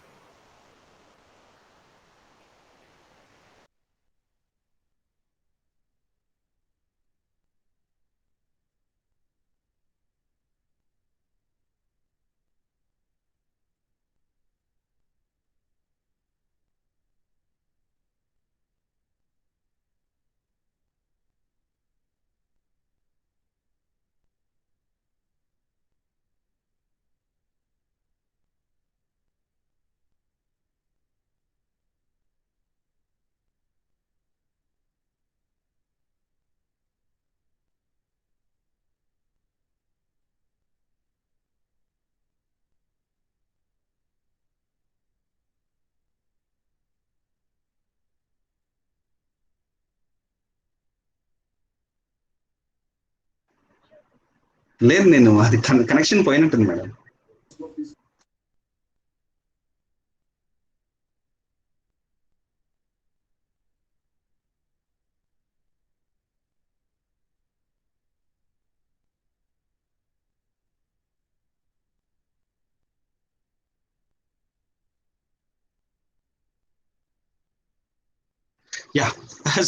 లేదు, నేను అది కనెక్షన్ పోయినట్టుంది madam. Yeah,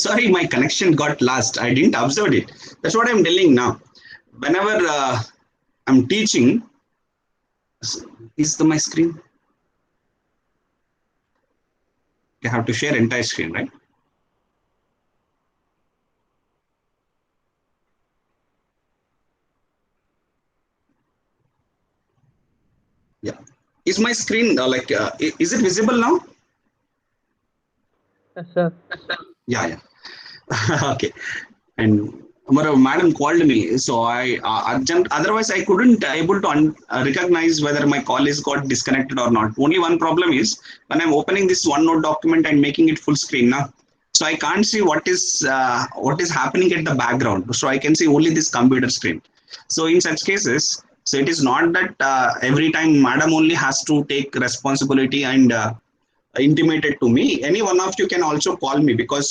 sorry, my connection got lost. I didn't observe it. That's what I'm telling now. Whenever I'm teaching, is my screen? You have to share entire screen, right? Yeah. Is my screen is it visible now? Yes, sir. Yeah. Okay. And madam called me, so I urgent. Otherwise, I couldn't able to recognize whether my call is got disconnected or not. Only one problem is when I'm opening this OneNote document and making it full screen now, so I can't see what is happening at the background. So I can see only this computer screen. So in such cases, so it is not that every time madam only has to take responsibility and intimated to me. Any one of you can also call me, because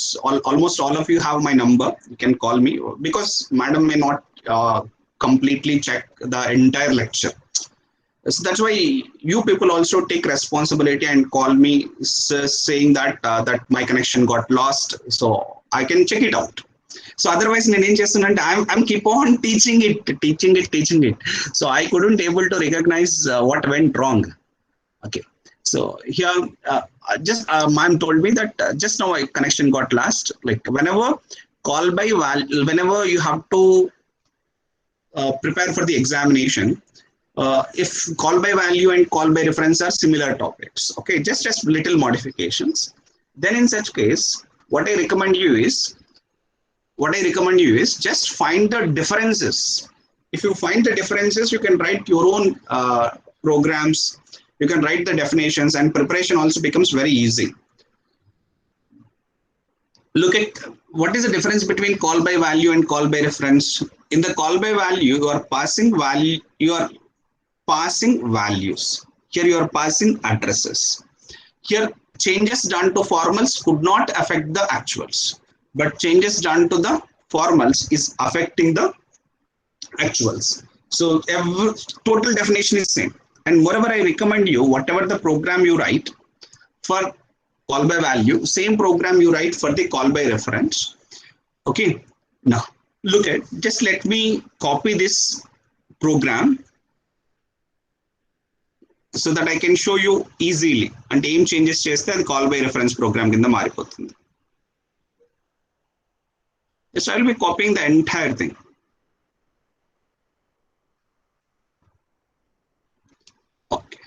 almost all of you have my number. You can call me, because madam may not completely check the entire lecture. So that's why you people also take responsibility and call me saying that that my connection got lost, so I can check it out. So otherwise, I'm keep on teaching it. So I couldn't able to recognize what went wrong. Okay. So here, ma'am told me that just now my connection got lost. Like whenever whenever you have to prepare for the examination, if call by value and call by reference are similar topics, okay, just as little modifications, then in such case, what I recommend you is just find the differences. If you find the differences, you can write your own programs. You can write the definitions, and preparation also becomes very easy. Look at what is the difference between call by value and call by reference. In the call by value, you are passing value, you are passing values. Here you are passing addresses. Here changes done to formals could not affect the actuals, but changes done to the formals is affecting the actuals. So every total definition is same. And moreover, I recommend you, whatever the program you write for call by value, same program you write for the call by reference. Okay. Now look at, just let me copy this program so that I can show you easily. And aim changes cheste adi call by reference program kinda maripotundi. So I'll be copying the entire thing. Okay.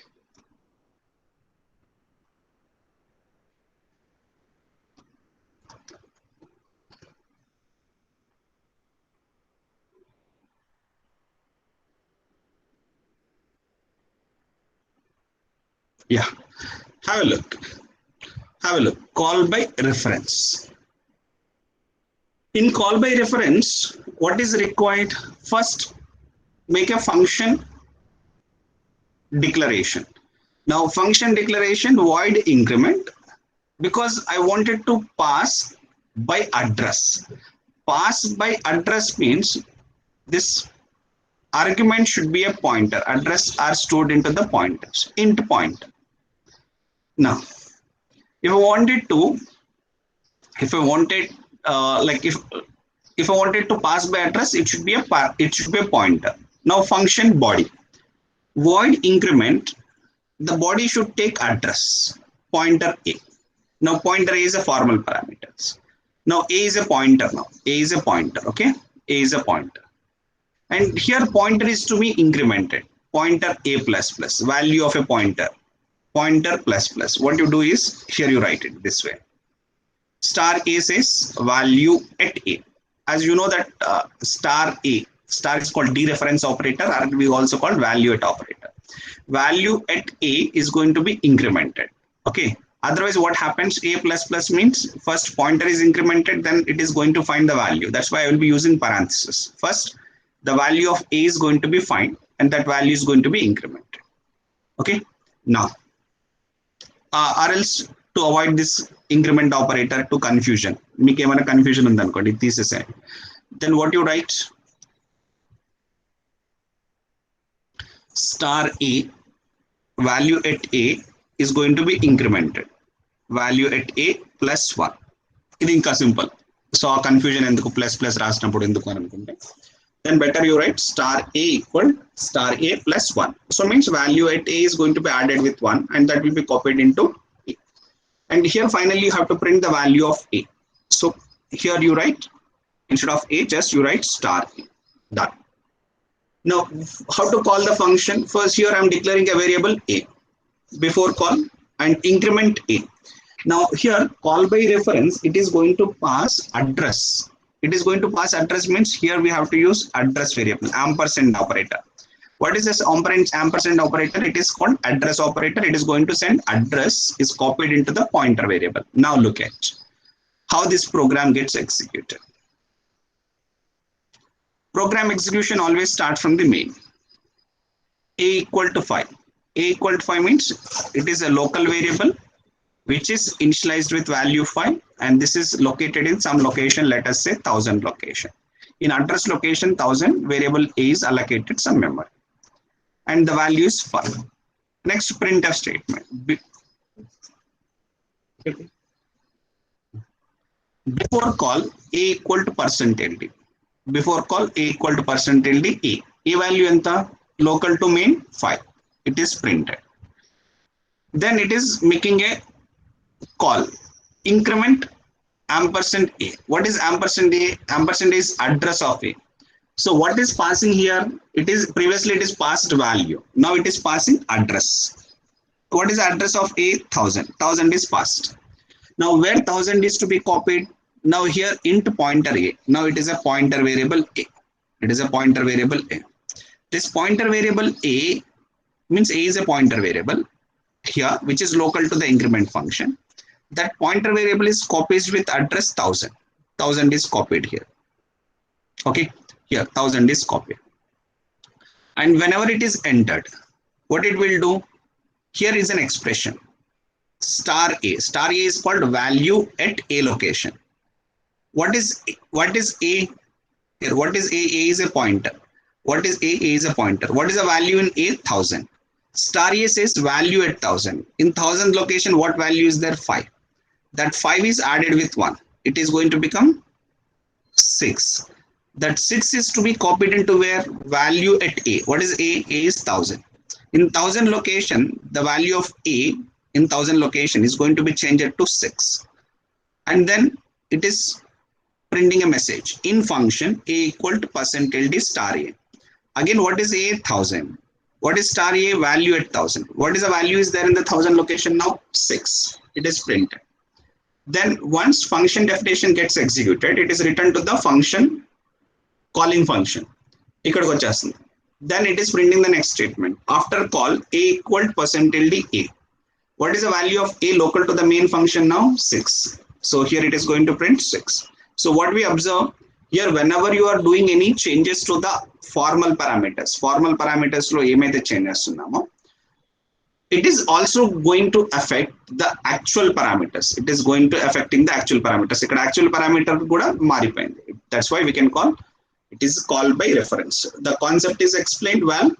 Yeah, have a look. Have a look. Call by reference. In call by reference, what is required? First, make a function declaration. Now, function declaration void increment, because I wanted to pass by address. Pass by address means this argument should be a pointer. Address are stored into the pointers, int pointer. Now, if I wanted to, if I wanted if I wanted to pass by address, it should be a pointer. Now, function body void increment, the body should take address pointer a. Now, pointer a is a formal parameters. Now, a is a pointer. Now, a is a pointer. Okay, a is a pointer, and here pointer is to be incremented. Pointer a plus plus, value of a pointer. Pointer plus plus. What you do is here you write it this way. Star a says value at a. As you know that star a, star is called dereference operator, or we also call value at operator. Value at a is going to be incremented. Okay. Otherwise, what happens? A plus plus means first pointer is incremented, then it is going to find the value. That's why I will be using parenthesis. First, the value of a is going to be found, and that value is going to be incremented. Okay. Now, or else to avoid this increment operator to confusion. Meek emana confusion undanukondi theesese. Then what you write? Star a, value at a is going to be incremented. Value at a plus 1. ఇది ఇంకా simple. So ఆ confusion ఎందుకు plus plus రాసినప్పుడు ఎందుకు అని అనుకుంటే, then better you write star a equal star a plus 1. So means value at a is going to be added with 1, and that will be copied into a. And here finally you have to print the value of a. So here you write, instead of a, just you write star a. Done. Now, how to call the function? First, here I am declaring a variable a before call and increment a. Now here call by reference, it is going to pass address. It is going to pass address means here we have to use address variable, ampersand operator. What is this ampersand operator? It is called address operator. It is going to send address is copied into the pointer variable. Now look at how this program gets executed. Program execution always starts from the main. A equal to 5. A equal to 5 means it is a local variable which is initialized with value 5, and this is located in some location, let us say 1000 location. In address location 1000, variable A is allocated some memory, and the value is 5. Next, printf statement. Before call a equal to %d. Before call a equal to %d a. A value enta local to main 5. It is printed. Then it is making a call increment ampersand a. What is ampersand a? Ampersand is address of a. So what is passing here? It is previously it is passed value. Now it is passing address. What is address of a? 1000. 1000 is passed. Now where 1000 is to be copied? Now here int pointer a. Now it is a pointer variable a. It is a pointer variable a. This pointer variable a means a is a pointer variable here, which is local to the increment function. That pointer variable is copied with address 1000. 1000 is copied here. Okay, here 1000 is copied. And whenever it is entered, what it will do? Here is an expression. Star a. Star a is called value at a location. What is a here? What is a? A is a pointer. What is a? A is a pointer. What is the value in a? 1000. Star a says value at 1000. In 1000 location, what value is there? 5. That 5 is added with 1. It is going to become 6. That 6 is to be copied into where? Value at a. What is a? A is 1000. In 1000 location, the value of a in 1000 location is going to be changed to 6. And then it is printing a message in function a equal to %d star a. Again, what is a? 1000. What is star a? Value at 1000. What is the value is there in the 1000 location now? 6. It is printed. Then once function definition gets executed, it is returned to the function calling function. Then it is printing the next statement. After call a equal to %d a. What is the value of a local to the main function now? 6. So here it is going to print 6. So what we observe here, whenever you are doing any changes to the formal parameters lo emaithe change chestunnamo, it is also going to affect the actual parameters. It is going to affecting the actual parameters. Ikkada actual parameter kuda maripoyindi. That's why we can call it is called by reference. The concept is explained well,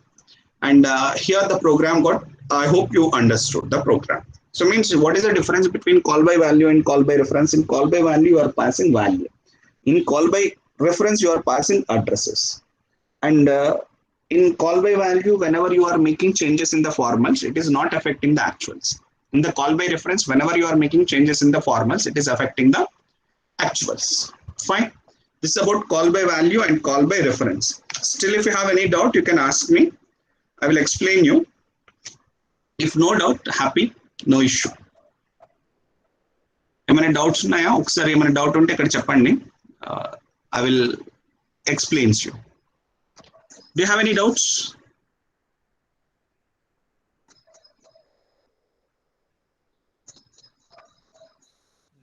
and here the program got, I hope you understood the program. So means, what is the difference between call by value and call by reference? In call by value you are passing value. In call by reference you are passing addresses. And in call by value, whenever you are making changes in the formals, it is not affecting the actuals. In the call by reference, whenever you are making changes in the formals, it is affecting the actuals. Fine. This is about call by value and call by reference. Still, if you have any doubt, you can ask me. I will explain you. If no doubt, happy, no issue. ఏమైనా doubts ఉన్నాయా? ఒకసారి ఏమైనా doubt ఉంటే ఇక్కడ చెప్పండి. I will explain to you. Do you have any doubts?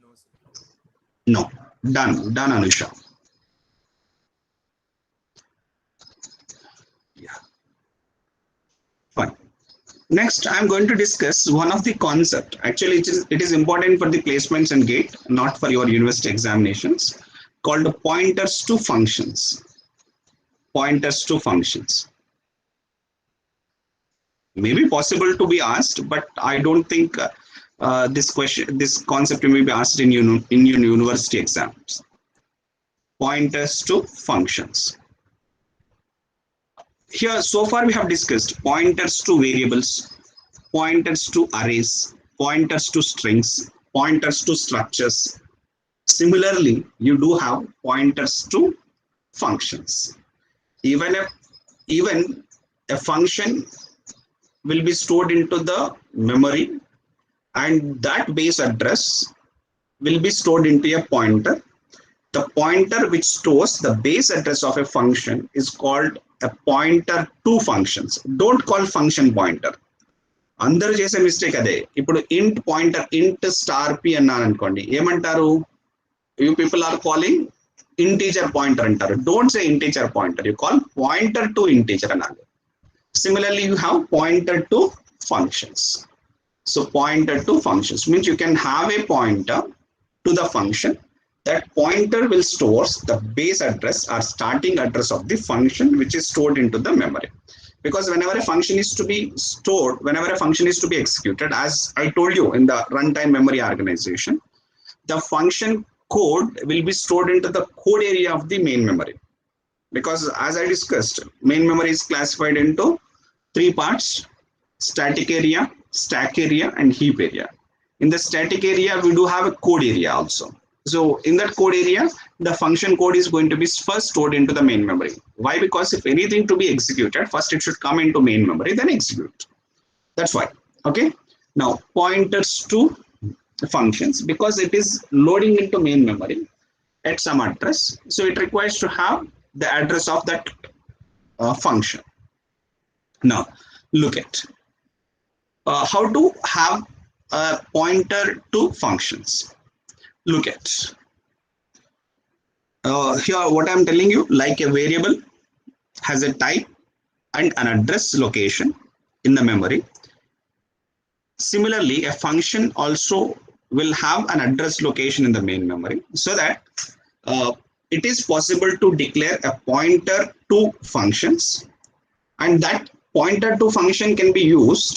No, sir. No. Done, Anusha. Yeah. Fine. Next, I'm going to discuss one of the concept. Actually, it is important for the placements and gate, not for your university examinations, called pointers to functions. Pointers to functions. Maybe possible to be asked, but I don't think this concept may be asked in your university exams. Pointers to functions. Here, so far we have discussed pointers to variables, pointers to arrays, pointers to strings, pointers to structures. Similarly, you do have pointers to functions. Even a function will be stored into the memory, and that base address will be stored into a pointer. The pointer which stores the base address of a function is called a pointer to functions. Don't call function pointer. అందరూ చేసే mistake అదే. ఇప్పుడు int pointer int star p అన్నాను అనుకోండి, ఏమంటారు? You people are calling integer pointer అంటారు. Don't say integer pointer. You call pointer to integer అనాలి. Similarly, you have pointer to functions. So pointer to functions means you can have a pointer to the function. That pointer will store the base address or starting address of the function which is stored into the memory. Because whenever a function is to be stored, whenever a function is to be executed, as I told you in the runtime memory organization, the function code will be stored into the code area of the main memory. Because as I discussed, main memory is classified into 3 parts: static area, stack area, and heap area. In the static area, we do have a code area also. So in that code area, the function code is going to be first stored into the main memory. Why? Because if anything to be executed, first it should come into main memory, then execute. That's why. Okay. Now pointers to functions, because it is loading into main memory at some address, so it requires to have the address of that function. Now look at how to have a pointer to functions. Look at here what I'm telling you, like a variable has a type and an address location in the memory. Similarly, a function also will have an address location in the main memory, so that it is possible to declare a pointer to functions, and that pointer to function can be used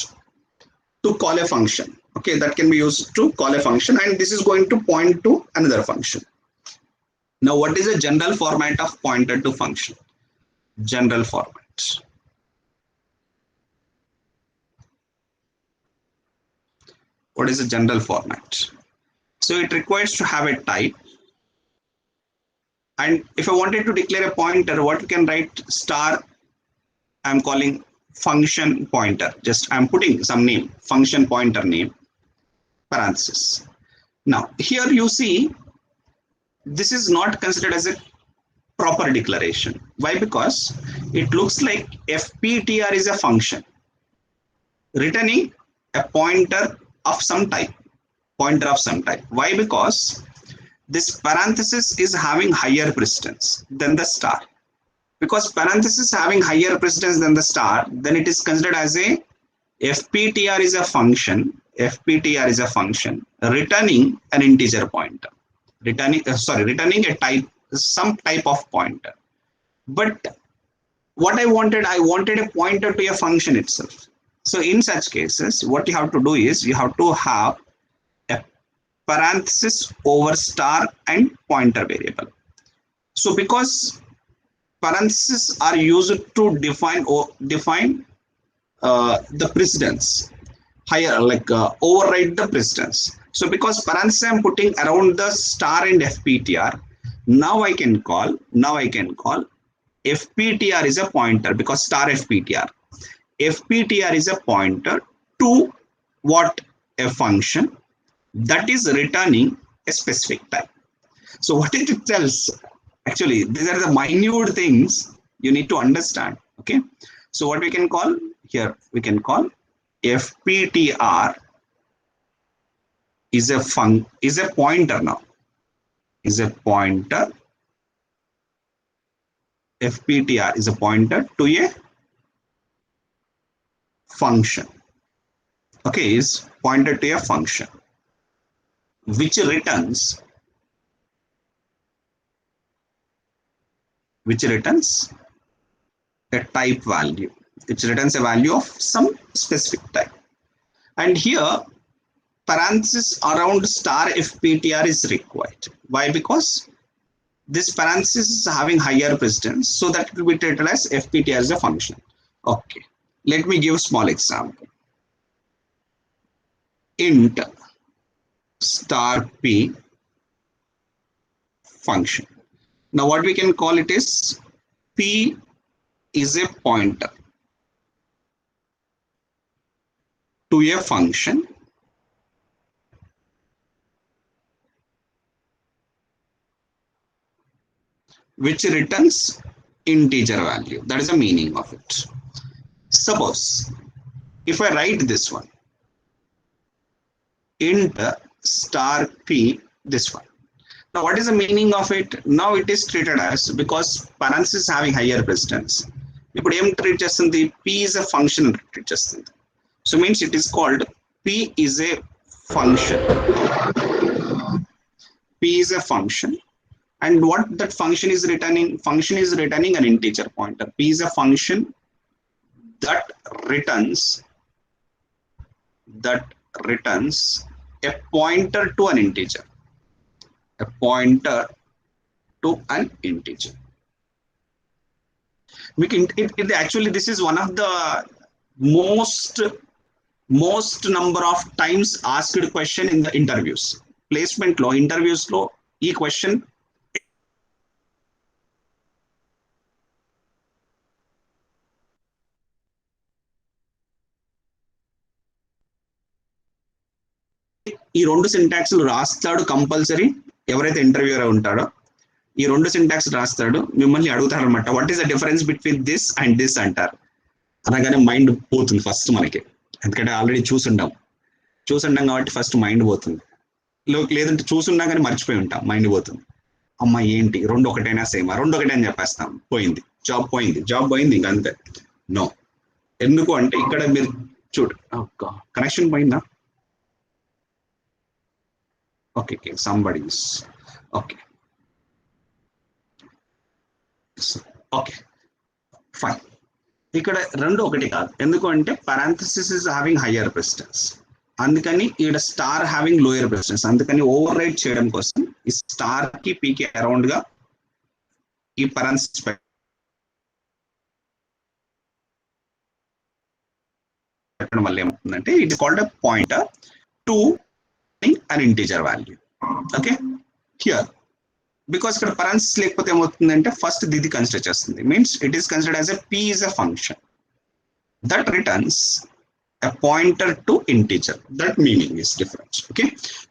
to call a function. Okay, that can be used to call a function, and this is going to point to another function. Now, what is the general format of pointer to function? General format. What is the general format? So it requires to have a type. And if I wanted to declare a pointer, what you can write star, I'm calling function pointer. Just I'm putting some name, function pointer name, parenthesis. Now here you see, this is not considered as a proper declaration. Why? Because it looks like fptr is a function returning a pointer of some type, pointer of some type. Why? Because this parenthesis is having higher precedence than the star. Because parenthesis having higher precedence than the star, then it is considered as a FPTR is a function. FPTR is a function returning an integer pointer, returning a type, some type of pointer. But what I wanted a pointer to a function itself. So in such cases, what you have to do is you have to have a parenthesis over star and pointer variable. So because parentheses are used to define the precedence, higher override the precedence. So because parentheses I'm putting around the star and FPTR, now I can call FPTR is a pointer, because star FPTR. FPTR is a pointer to what? A function that is returning a specific type. So what it tells, actually, these are the minute things you need to understand. Okay. So what we can call here, we can call FPTR is a pointer now. Is a pointer. FPTR is a pointer to a function. Okay, is pointed to a function which returns a type value. It returns a value of some specific type. And here parenthesis around star FPTR is required. Why? Because this parenthesis is having higher precedence, so that it will be treated as FPTR as a function. Okay, let me give a small example. Int star p function. Now what we can call it is p is a pointer to a function which returns integer value. That is the meaning of it. Suppose if I write this one, int star p, this one. Now what is the meaning of it? Now it is treated as, because parenthesis having higher precedence, ఇప్పుడు ఏం treat చేస్తుంది? p is a function treat చేస్తుంది. So means it is called p is a function. P is a function, and what that function is returning? Function is returning an integer pointer. P is a function that returns a pointer to an integer. A pointer to an integer. It actually, this is one of the most number of times asked question in the interviews. Placement law, interviews law, e question ఈ రెండు సింటాక్స్లు రాస్తాడు compulsory. ఎవరైతే interviewer ఉంటాడో ఈ రెండు syntax రాస్తాడు, మిమ్మల్ని అడుగుతారు అనమాట, what is the difference between this and this అంటారు. అనగానే మైండ్ పోతుంది ఫస్ట్ మనకి, ఎందుకంటే ఆల్రెడీ చూసుంటాం కాబట్టి ఫస్ట్ మైండ్ పోతుంది. లేదంటే చూసున్నా కానీ మర్చిపోయి ఉంటాం, మైండ్ పోతుంది. అమ్మ ఏంటి రెండు ఒకటైనా సేమా, రెండు ఒకటే అని చెప్పేస్తాం, పోయింది జాబ్ పోయింది ఇంక అంతే. నో, ఎందుకు అంటే ఇక్కడ మీరు చూడు, కనెక్షన్ పోయిందా? Okay, somebody is okay. Okay, fine. ఇక్కడ రెండు ఒకటి కాదు, ఎందుకు అంటే parenthesis is having higher precedence, అందుకని ఇక్కడ స్టార్ హ్యావింగ్ లోయర్ precedence, అందుకని ఓవర్ రైట్ చేయడం కోసం ఈ స్టార్ కి పీకి అరౌండ్ గా ఈ parenthesis పెట్టడం వల్ల ఏమవుతుందంటే it is called a pointer to an integer value. Okay, here because ఇక్కడ parenthesis లేకపోతే ఏమవుతుందంటే ఫస్ట్ ఇది కన్సిడర్ చేస్తుంది, means it is considered as a p is a function that returns a pointer to integer. That meaning is different. Okay,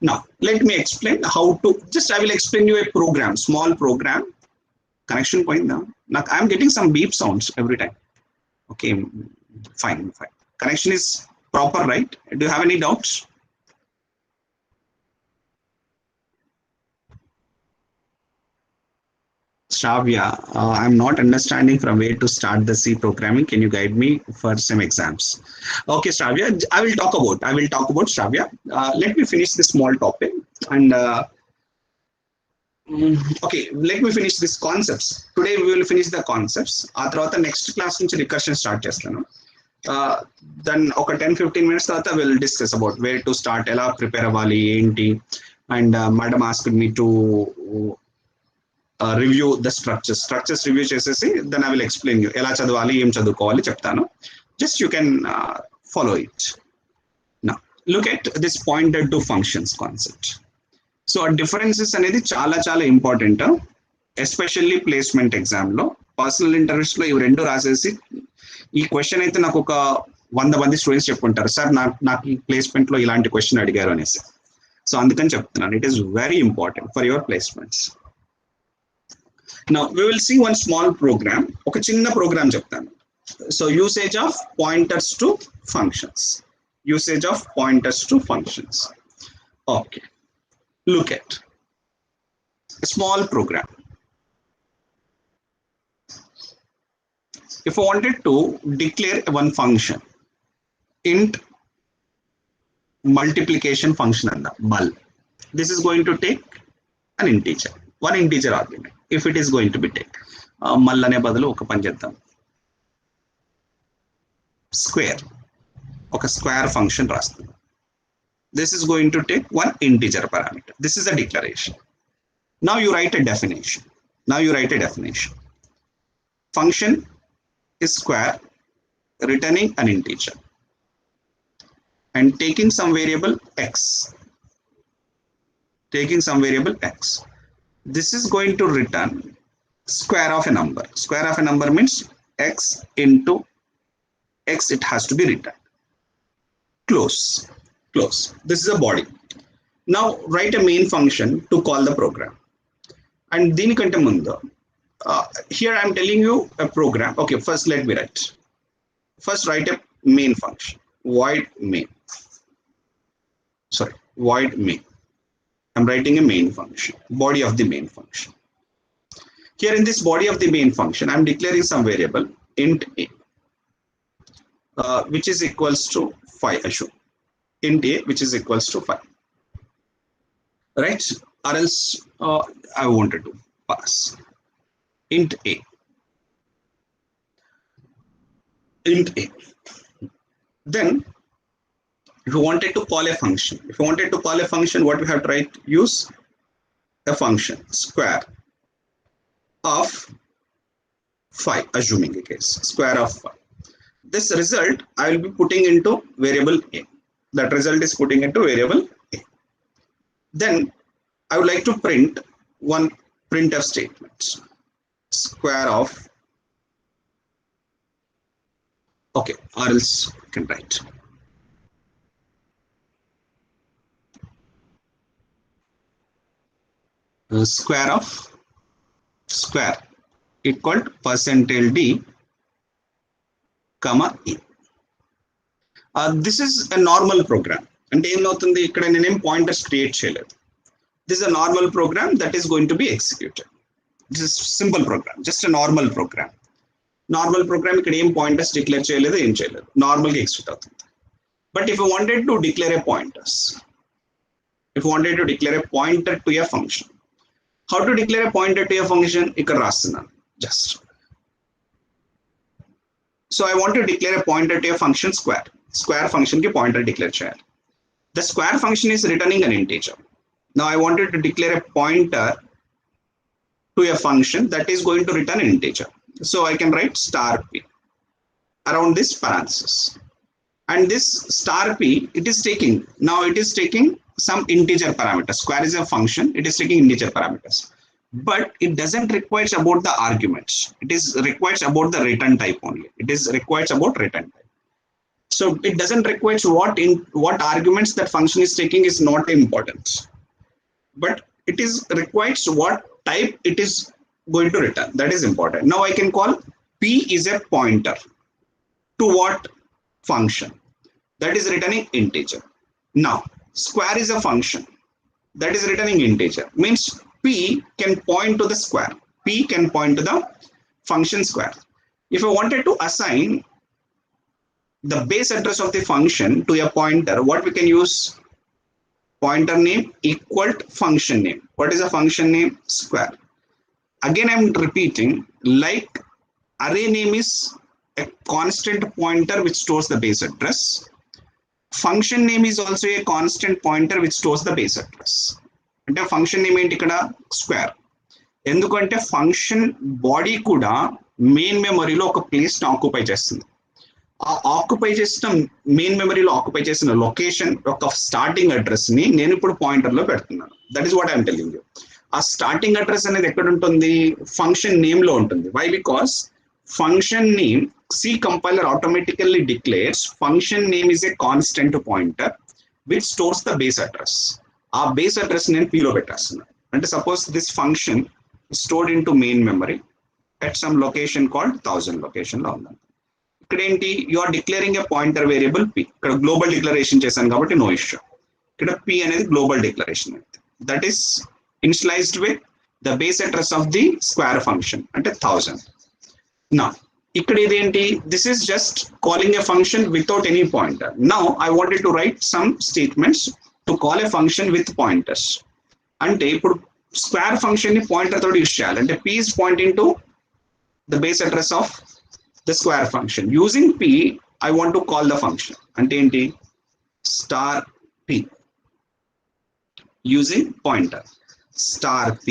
now let me explain how to, just I will explain you a program, small program. Connection point now, I am getting some beep sounds every time. Okay, fine. Connection is proper, right? Do you have any doubts? Shravya, I'm not understanding from where to start the C programming. Can you guide me for some exams? Okay, Shravya, I will talk about Shravya. Let me finish this small topic and okay, let me finish this concepts. Today we will finish the concepts. ఆ తర్వాత next class నుంచి recursion start చేస్తాను. Then ఒక 10-15 minutes తర్వాత will discuss about where to start, ఎలా prepare అవ్వాలి ఏంటి. And madam asked me to review the structures review చేసేసి then I will explain you ఎలా చదవాలి ఏం చదువుకోవాలి చెప్తాను. Just you can follow it. Now look at this pointed to functions concept. So ఆ డిఫరెన్సెస్ అనేది చాలా చాలా ఇంపార్టెంట్, ఎస్పెషల్లీ ప్లేస్మెంట్ ఎగ్జామ్ లో. పర్సనల్ ఇంటర్వ్యూస్ లో ఇవి రెండు రాసేసి ఈ క్వశ్చన్ అయితే నాకు ఒక 100 మంది స్టూడెంట్స్ చెప్పుకుంటారు, సార్ నాకు ఈ ప్లేస్మెంట్ లో ఇలాంటి క్వశ్చన్ అడిగారు అనేసి. సో అందుకని చెప్తున్నాను, it is very important for your placements. Now we will see one small program. ఒక చిన్న ప్రోగ్రామ్ చెప్తాను. So usage of pointers to functions. Usage of pointers to functions. Okay. Look at a small program. If I wanted to declare one function, int multiplication function and mul, this is going to take an integer, one integer argument. If it is going to be take మల్ అనే బదులు ఒక పని చేద్దాం, square, ఒక square function రాస్తాం. This is going to take one integer parameter. This is a declaration. Now you write a definition. Function is square returning an integer and taking some variable x. This is going to return square of a number. Square of a number means x into x, it has to be returned. Close. This is a body. Now write a main function to call the program. And దీనికంటే ముందు here I am telling you a program. Okay, first let me write. First write a main function. Void main. I'm writing a main function, body of the main function. Here in this body of the main function, I'm declaring some variable int a, which is equals to 5. Assume int a which is equals to 5, right? Or else I wanted to pass int a. Then if you wanted to call a function, what we have to write? Use a function square of 5, assuming a case square of 5. This result I will be putting into variable a. That result is putting into variable a. Then I would like to print one printf statement, square of, okay, or else you can write square of square equal to %d comma e. This is a normal program. అంటే ఏమవుతుంది, ఇక్కడ నేనేం pointers create చేయలేదు. This is a normal program that is going to be executed. This is simple program, just a normal program. Normal program ఇక్కడ ఏం pointers declare చేయలేదు, ఏం చేయలేదు, నార్మల్గా ఎగ్జిక్యూట్ అవుతుంది. But if you wanted to declare a pointers, if you wanted to declare a pointer to a function, how to declare a pointer to a function? ఇక్కడ రాస్తున్నాను just. So I want to declare a pointer to a function square function ki pointer declare cheyali. The square function is returning an integer. Now I wanted to declare a pointer to a function that is going to return an integer. So I can write star p around this parenthesis. And this star p, it is taking some integer parameters. Square is a function, it is taking integer parameters. But it doesn't require about the arguments. It is requires about the return type only. It is requires about return type. So it doesn't require what arguments that function is taking is not important. But it is requires what type it is going to return. That is important. Now I can call p is a pointer to what function that is returning integer. Now square is a function that is returning integer, means p can point to the square. P can point to the function square. If I wanted to assign the base address of the function to a pointer, what we can use? Pointer name equal to function name. What is a function name? Square. Again, I'm repeating, like array name is a constant pointer which stores the base address. Function name is also a constant pointer which stores the base address. అంటే function name ఏంటి ఇక్కడ? Square. ఎందుకంటే function body కూడా main మెమరీలో ఒక place ని occupy చేస్తుంది. ఆ ఆక్యుపై చేసిన మెయిన్ మెమరీలో ఆక్యుపై చేసిన లొకేషన్ యొక్క స్టార్టింగ్ అడ్రస్ ని నేను ఇప్పుడు పాయింటర్ లో పెడుతున్నాను. That is what I'm telling you. ఆ స్టార్టింగ్ అడ్రస్ అనేది ఎక్కడ ఉంటుంది? ఫంక్షన్ నేమ్ లో ఉంటుంది. Why? Because function name, C compiler automatically declares function name is a constant pointer which stores the base address. Our base address name P lo pettastunna. And suppose this function is stored into main memory at some location called 1000 location lo undi. Ikkada enti you are declaring a pointer variable P. Ikkada global declaration chesanu kabatti no issue. Ikkada P anedi global declaration. That is initialized with the base address of the square function ante 1000. Now, this is just calling a function without any pointer. Now, I wanted to write some statements to call a function with pointers. And square function pointer use cheyali. And P is pointing to the base address of the square function. Using P, I want to call the function. And star P. Using pointer. Star P.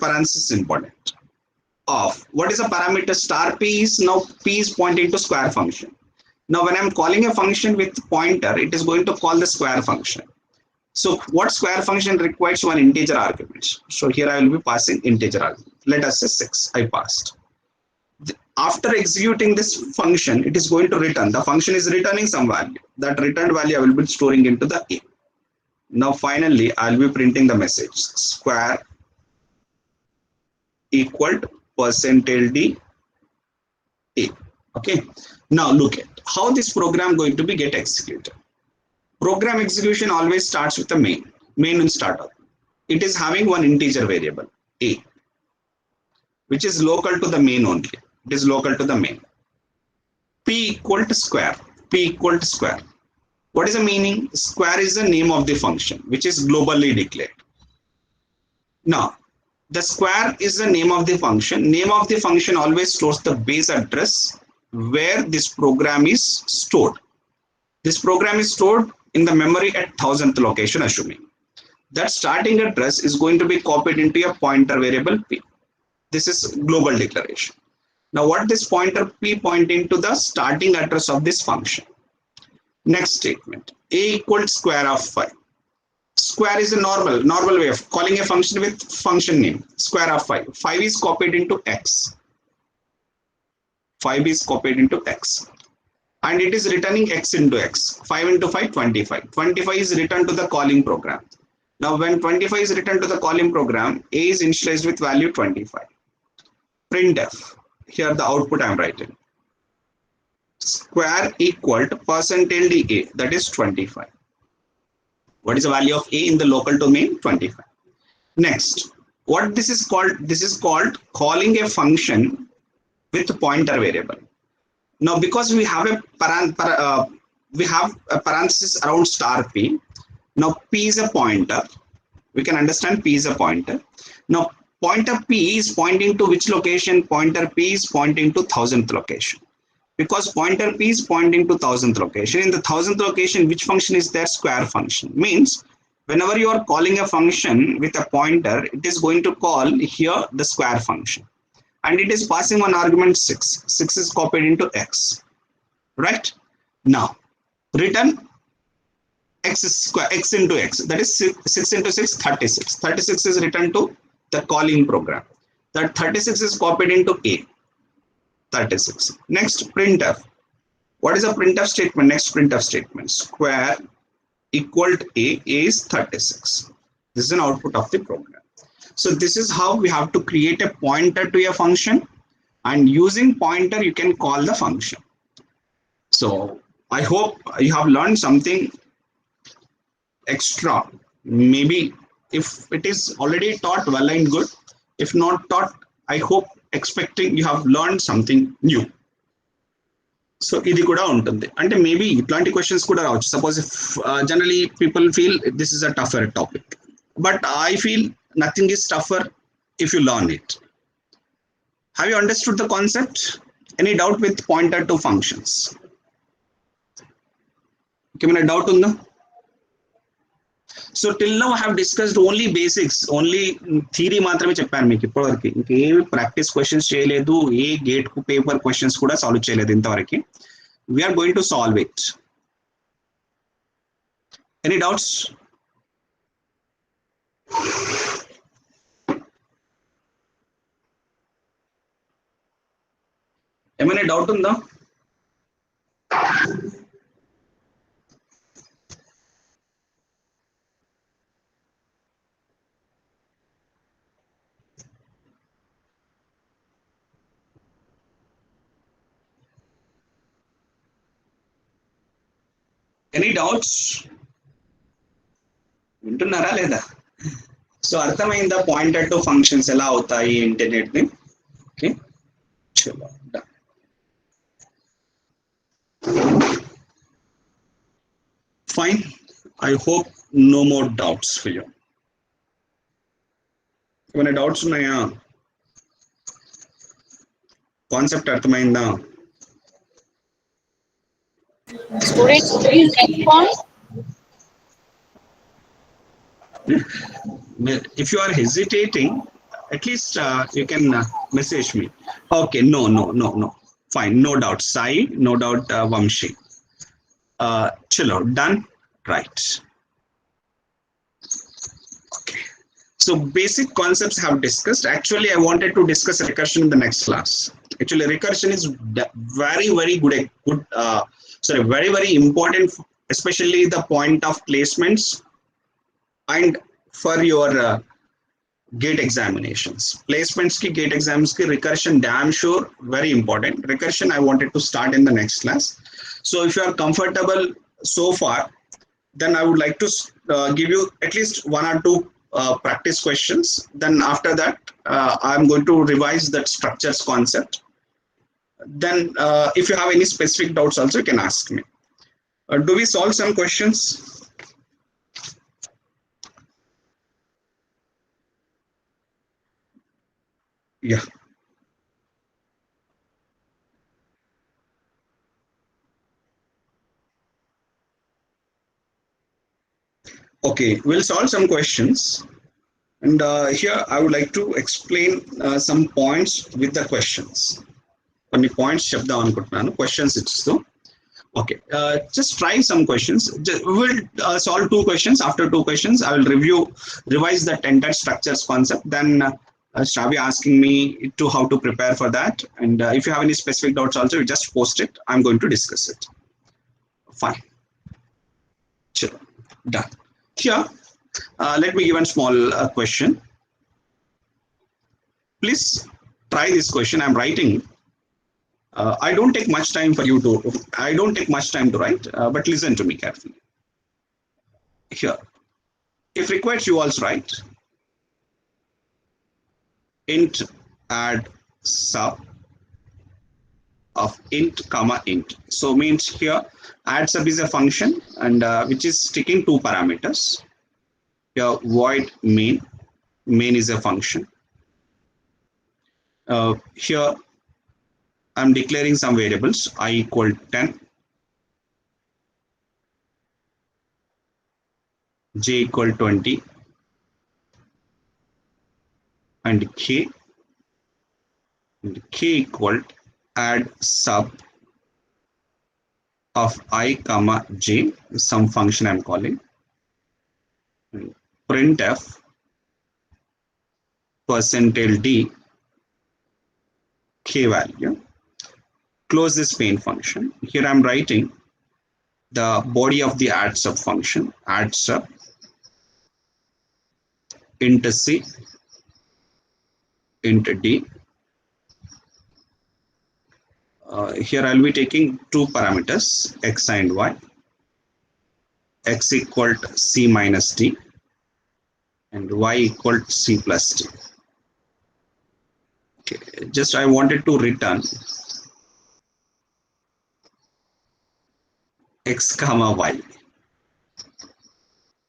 Parenthesis important. Of what is a parameter? Star P is now P is pointing to square function. Now when I'm calling a function with pointer, it is going to call the square function. So what square function requires one integer argument. So here I will be passing integer argument. Let us say 6. I passed. After executing this function, it is going to return. The function is returning some value. That returned value I will be storing into the A. Now finally I will be printing the message square equal to %d A. Okay. Now look at how this program going to be get executed. Program execution always starts with the main. Main will start up. It is having one integer variable A, which is local to the main only. It is local to the main. P equal to square. P equal to square. What is the meaning? Square is the name of the function, which is globally declared. Now, the square is the name of the function. Name of the function always stores the base address where this program is stored. This program is stored in the memory at 1000th location, assuming. That starting address is going to be copied into a pointer variable P. This is global declaration. Now what this pointer P pointing to the starting address of this function. Next statement. A equals square of 5. Square is a normal way of calling a function with function name. Square of 5. 5 is copied into X. 5 is copied into X. And it is returning X into X. 5 into 5, 25. 25 is returned to the calling program. Now when 25 is returned to the calling program, A is initialized with value 25. Printf. Here the output I am writing. Square equal to %d A. That is 25. What is the value of A in the local domain? 25. Next, what this is called? This is called calling a function with pointer variable. Now, because we have a parenthesis around star P. Now, P is a pointer. We can understand P is a pointer. Now, pointer P is pointing to which location? Pointer P is pointing to 1000th location. Because pointer P is pointing to 1000th location. In the 1000th location, which function is there? Square function. Means whenever you are calling a function with a pointer, it is going to call here the square function. And it is passing one argument 6. 6 is copied into X. Right? Now, return X square, X into X. That is 6 into 6, 36. 36 is returned to the calling program. That 36 is copied into A. 36. Next, printf. What is a printf statement? Next printf statement. Square equal to A is 36. This is an output of the program. So this is how we have to create a pointer to a function, and using pointer you can call the function. So I hope you have learned something extra. Maybe if it is already taught, well and good. If not taught, I hope expecting you have learned something new. So ఇది కూడా ఉంటుంది అంటే maybe ఇట్లాంటి questions కూడా రావచ్చు suppose if generally people feel this is a టఫర్ topic but I feel nothing is టఫర్ if you learn it have you understood the concept any doubt with pointer to functions ఏమైనా doubt ఉందా so till now I have discussed only basics only theory మాత్రమే చెప్పాను మీకు ఇప్పటివరకు ఇంకేమి practice questions చేయలేదు ఏ gate paper questions కూడా solve చేయలేదు ఇంతవరకు we're going to solve it any doubts ఏమైనా డౌట్ ఉందా ఎనీ డౌట్స్ వింటున్నారా లేదా సో అర్థమైందా పాయింటర్ టు ఫంక్షన్స్ ఎలా అవుతాయి ఇంటర్నెట్ ని ఓకే చలో fine I hope no more doubts for you ఏమైనా డౌట్స్ ఉన్నాయా కాన్సెప్ట్ అర్థమైందా Students, please respond. If you are hesitating, at least you can message me. Okay, no. Fine, no doubt. Sai, no doubt, Vamshi. Chalo, done? Right. Okay. So basic concepts have discussed. Actually, I wanted to discuss recursion in the next class. Actually, recursion is very good. Very important, especially the point of placements and for your gate examinations. Placements ki gate exams ki recursion damn sure very important. Recursion I wanted to start in the next class. So if you are comfortable so far, then I would like to give you at least one or two practice questions. Then after that, I'm going to revise that structures concept. Then if you have any specific doubts also you can ask me. Do we solve some questions? Yeah. Okay, we'll solve some questions. And here I would like to explain some points with the questions. కొన్ని points చెప్దాం అనుకుంటున్నాను questions ఇస్తూ okay just try some questions. We will solve two questions. After two questions I will revise the entire structures concept. Then Shravi asking me to how to prepare for that, and if you have any specific doubts also you just post it. I'm going to discuss it. Fine. Sure. Done. Here let me give a small question. Please try this question. I'm writing. I don't take much time to write, but listen to me carefully. Here, if required, you also write int add sub of int comma int. So means here add sub is a function and which is taking two parameters. Here void main is a function. Here I'm declaring some variables I equal 10, j equal 20, and k equal add sub of I comma j, some function I'm calling, printf %d k value. Close this main function. Here I'm writing the body of the add sub function, add sub int c int d. Here I'll be taking two parameters x and y. X equal to c minus d and y equal to c plus d. Okay, just I wanted to return x comma y.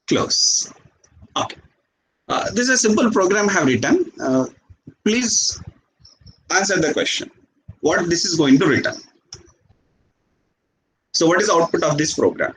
Close. Okay. This is a simple program I have written. Please answer the question. What this is going to return? So what is the output of this program?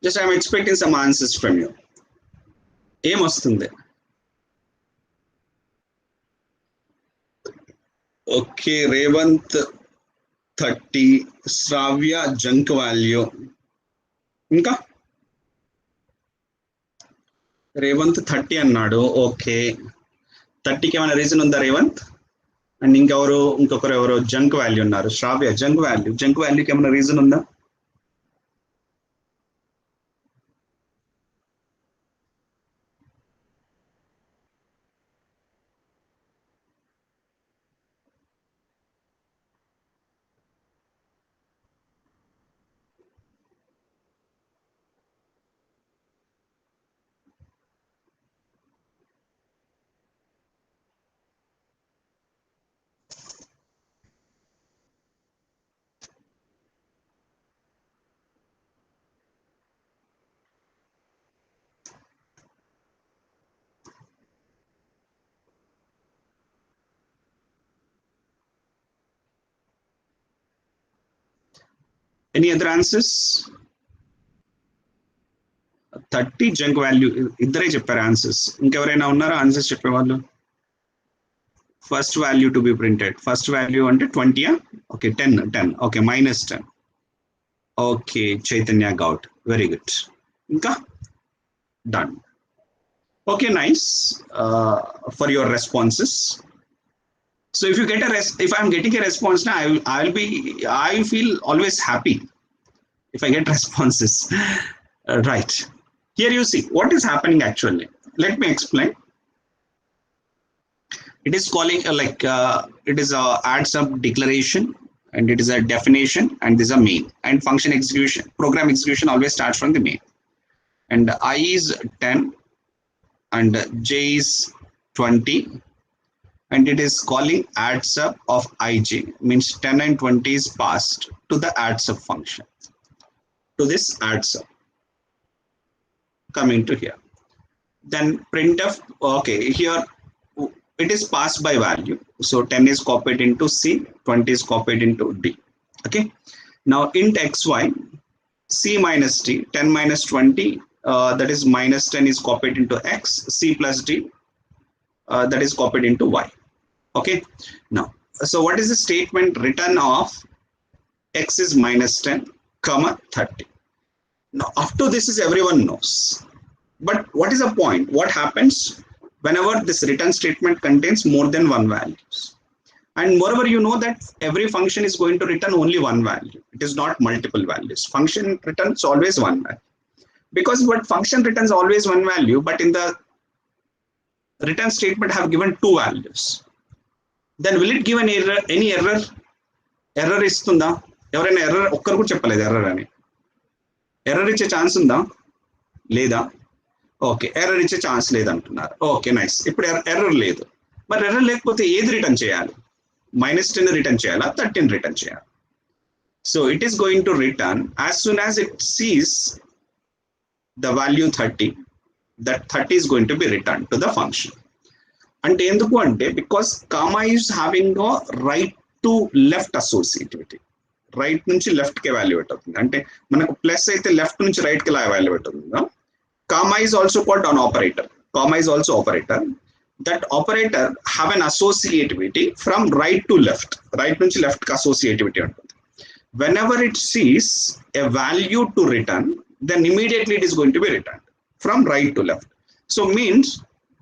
Just I'm expecting some answers from you. ఏం వస్తుంది? Okay, Revanth 30, Shravya junk value. ఇంకా రేవంత్ 30 అన్నాడు. Okay, 30కి ఏమైనా reason ఉందా Revanth? And ఇంకొకరు ఎవరో junk value ఉన్నారు. శ్రావ్య junk వాల్యూకి ఏమైనా రీజన్ ఉందా? Any other answers? 30 junk value ఇద్దరే చెప్పారు ఆన్సర్స్. ఇంకెవరైనా ఉన్నారా ఆన్సర్స్ చెప్పేవాళ్ళు? First value to be printed. First value అంటే 20. Okay, 10. Okay, -10. Okay, Chaitanya got, very good. ఇంకా done. Okay, nice for your responses. So if you get if I'm getting a response now, I feel always happy if I get responses. Right. Here you see what is happening actually. Let me explain. It is calling it is a add sub declaration, and it is a definition, and this is a main, and function execution, program execution always starts from the main. And I is 10 and j is 20. And it is calling add sub of ij, means 10 and 20 is passed to the add sub function, to this add sub, coming to here. Then printf, okay, here it is passed by value. So 10 is copied into C, 20 is copied into D. Okay. Now int xy, C minus D, 10 minus 20, that is -10 is copied into X, C plus D, that is copied into Y. Okay, now so what is the statement? Return of X is -10 comma 30. Now up to this is everyone knows, but what is the point? What happens whenever this return statement contains more than one values? And moreover, you know that every function is going to return only one value. It is not multiple values. Function returns always one value, because what function returns always one value, but in the return statement have given two values. Then will it give an error? Any error? Error istunda? ఎవరైనా error ఒక్కరు కూడా చెప్పలేదు error అని. Error ఇచ్చే chance ఉందా? లేదా? Okay, error ఇచ్చే chance లేదంటున్నారు. Okay, nice. ఇప్పుడు ఎర్రర్ లేదు. మరి ఎర్రర్ లేకపోతే ఏది రిటర్న్ చేయాలి? -10 రిటర్న్ చేయాలా, 13 రిటర్న్ చేయాలి? So it is going to return as soon as it Cs the value 30, that 30 is going to be returned to the function. అంటే ఎందుకు అంటే because comma is having a right to left associativity. Right నుంచి left కి evaluate అవుతుంది. అంటే మనకు plus అయితే left నుంచి రైట్ కి ఎలా ఎవాల్యుయేట్ అవుతుందో, comma is also called an operator. Comma is also operator. That operator have an associativity from right to left. Right నుంచి లెఫ్ట్ కి associativity ఉంటుంది. whenever it sees a value to return, then immediately it is going to be returned from right to left. So means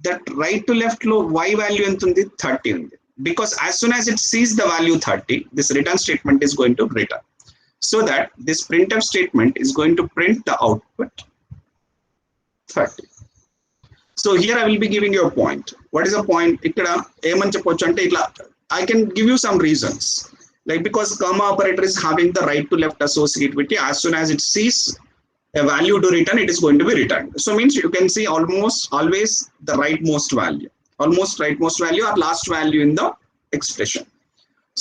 that right to left lo y value ఎంత ఉంది 30 ఉంది. Because as soon as it sees the value 30, this return statement is going to return. So that this printf statement is going to print the output 30. So here I will be giving you a point. What is a point? Ikkada ఏమని చెప్పొచ్చు అంటే ఇట్లా I can give you some reasons. Like because comma operator is having the right to left associativity, as soon as it sees a value to return, it is going to be returned. So means you can see almost always the rightmost value, almost rightmost value or last value in the expression.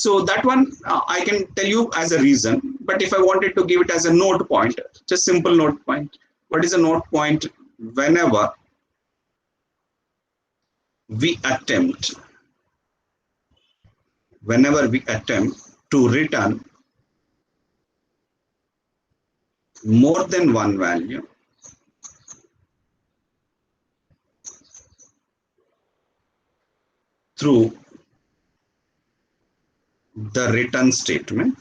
So that one I can tell you as a reason. But if I wanted to give it as a note point, just simple note point. What is a note point? Whenever we attempt to return more than one value, through the return statement,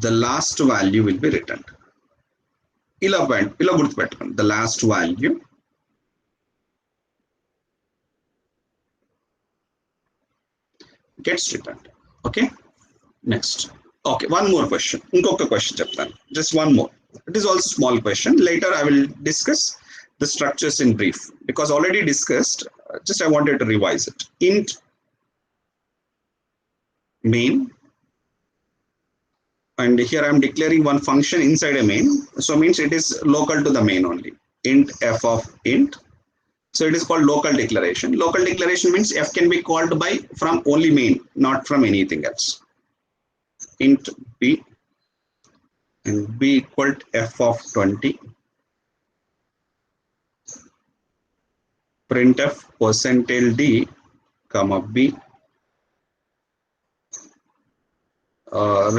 the last value will be returned. ఇలా గుర్తుపెట్టుకోండి, the last value gets returned. Okay, next. Okay, one more question. ఇంకొక question చెప్తాను. Just one more. It is also small question. Later I will discuss the structures in brief because already discussed. Just I wanted to revise it. Int main, and here I am declaring one function inside a main. So means it is local to the main only. Int f of int. So it is called local declaration. Local declaration means f can be called by from only main, not from anything else. Int b and b equal to f of 20. Printf %d comma b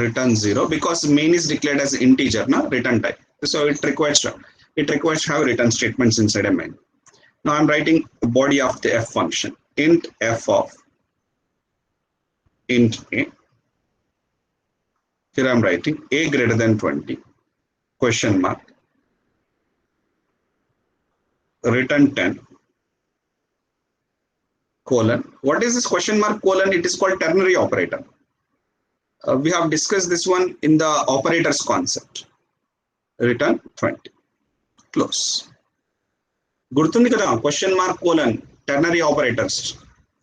return 0 because main is declared as integer, na return type. So it requires to have return statements inside a main. Now I'm writing the body of the f function. Int f of int a. Here I'm writing a greater than 20 question mark return 10 colon. What is this question mark colon? It is called ternary operator. We have discussed this one in the operators concept. Return 20 close. గుర్తుంది కదా question mark colon ternary operators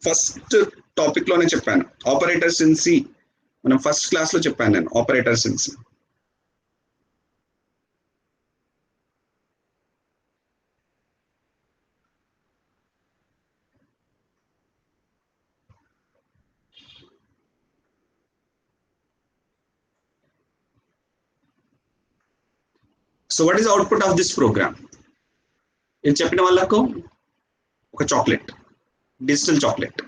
first topic లోనే చెప్పాను. Operators in C మనం first class లో చెప్పాను నేను operators in C. So what is the output of this program? ఇది చెప్పిన వాళ్ళకు ఒక chocolate, digital chocolate.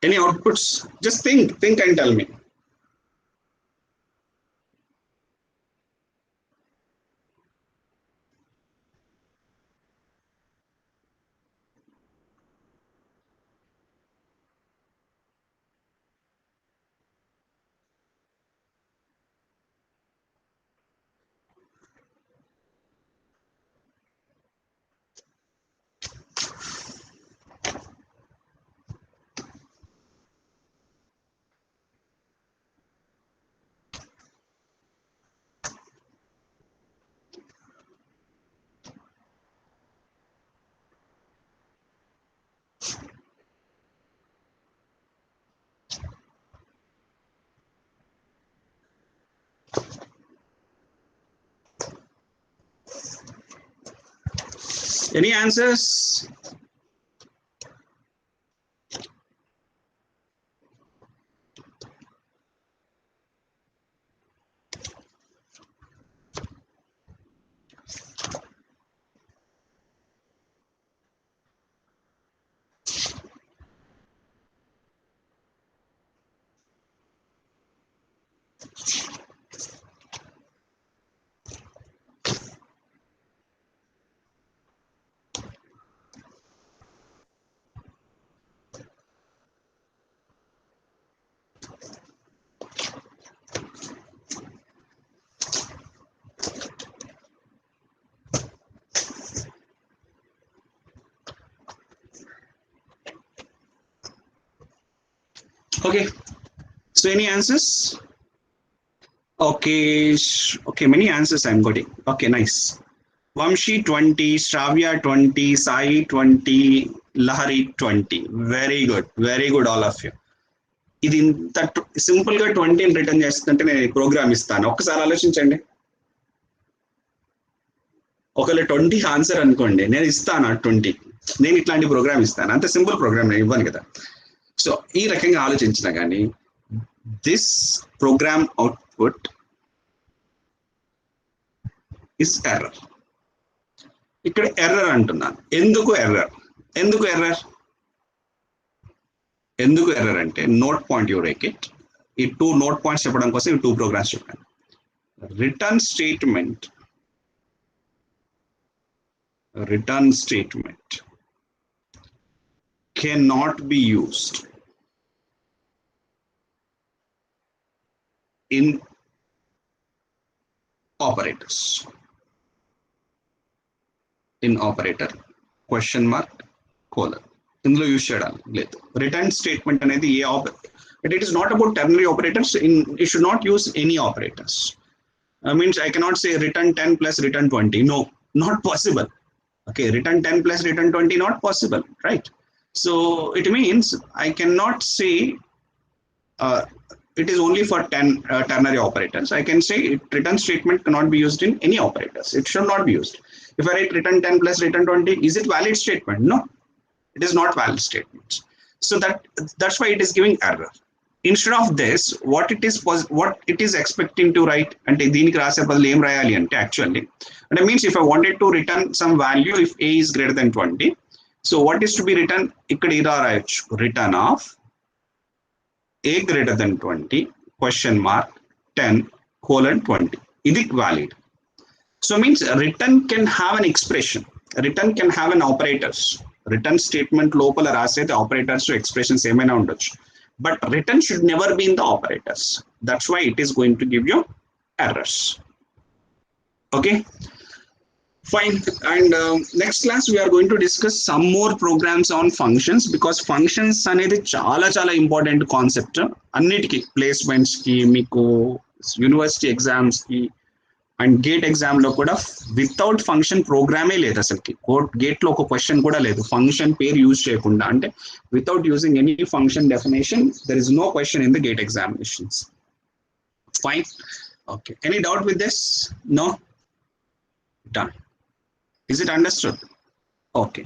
Any outputs? Just think and tell me. Any answers? Okay, so any answers? Okay, okay, many answers I'm getting. Okay, nice. Vamshi 20, Shravya 20, Sai 20, Lahari 20. Very good, all of you. ఇది ఇంత simple గా 20 return చేస్తుంటే నేను programme ఇస్తాను. ఒక్కసారి ఆలోచించండి. ఒకవేళ 20 answer అనుకోండి, నేను ఇస్తాను 20. నేను ఇట్లాంటి ప్రోగ్రామ్ ఇస్తాను. అంత సింపుల్ ప్రోగ్రామ్ నేను ఇవ్వను కదా. సో ఈ రకంగా ఆలోచించినా కానీ this program output is error. ఇక్కడ ఎర్రర్ అంటున్నాను. ఎందుకు ఎర్రర్ అంటే note point you rake it. ఈ 2 నోట్ పాయింట్స్ చెప్పడం కోసం ఈ 2 ప్రోగ్రామ్స్ చెప్పాను. Return statement cannot be used in operators. In operator question mark colon ఇందులో యూజ్ చేయడం లేదు. రిటర్న్ స్టేట్మెంట్ అనేది it is not about ternary operators. You should not use any operators. Means I cannot say return 10 plus return 20. No, not possible. Okay, return 10 plus return 20, not possible, right? So it means I cannot say it is only for ternary operators. I can say return statement cannot be used in any operators. It should not be used. If I write return 10 plus return 20, is it valid statement? No, it is not valid statement. So that's why it is giving error. Instead of this, what it is expecting to write, and దీనికి రాసే బదులు ఏం రాయాలి అంటే actually, and it means if I wanted to return some value if a is greater than 20, so what is to be written? ఇక్కడ ఇలా రాయొచ్చు, return of a greater than 20 question mark 10 colon 20. ఇది valid. So means return can have an expression, return can have an operators. Return statement లోపల రాసేది operators to expressions ఏమైనా ఉండొచ్చు, but return should never be in the operators. That's why it is going to give you errors. Okay, fine. And next class we are going to discuss some more programs on functions, because functions అనేది చాలా important concept అన్నిటికీ, placements కి, మీకు university exams కి and gate exam లో కూడా without function ప్రోగ్రామే లేదు అసలుకి. గేట్ లో ఒక క్వశ్చన్ కూడా లేదు ఫంక్షన్ పేరు యూజ్ చేయకుండా, అంటే without using any function definition there is no question in the GATE examinations. Fine. Okay, any doubt with this? No? Done. Is it understood? Okay.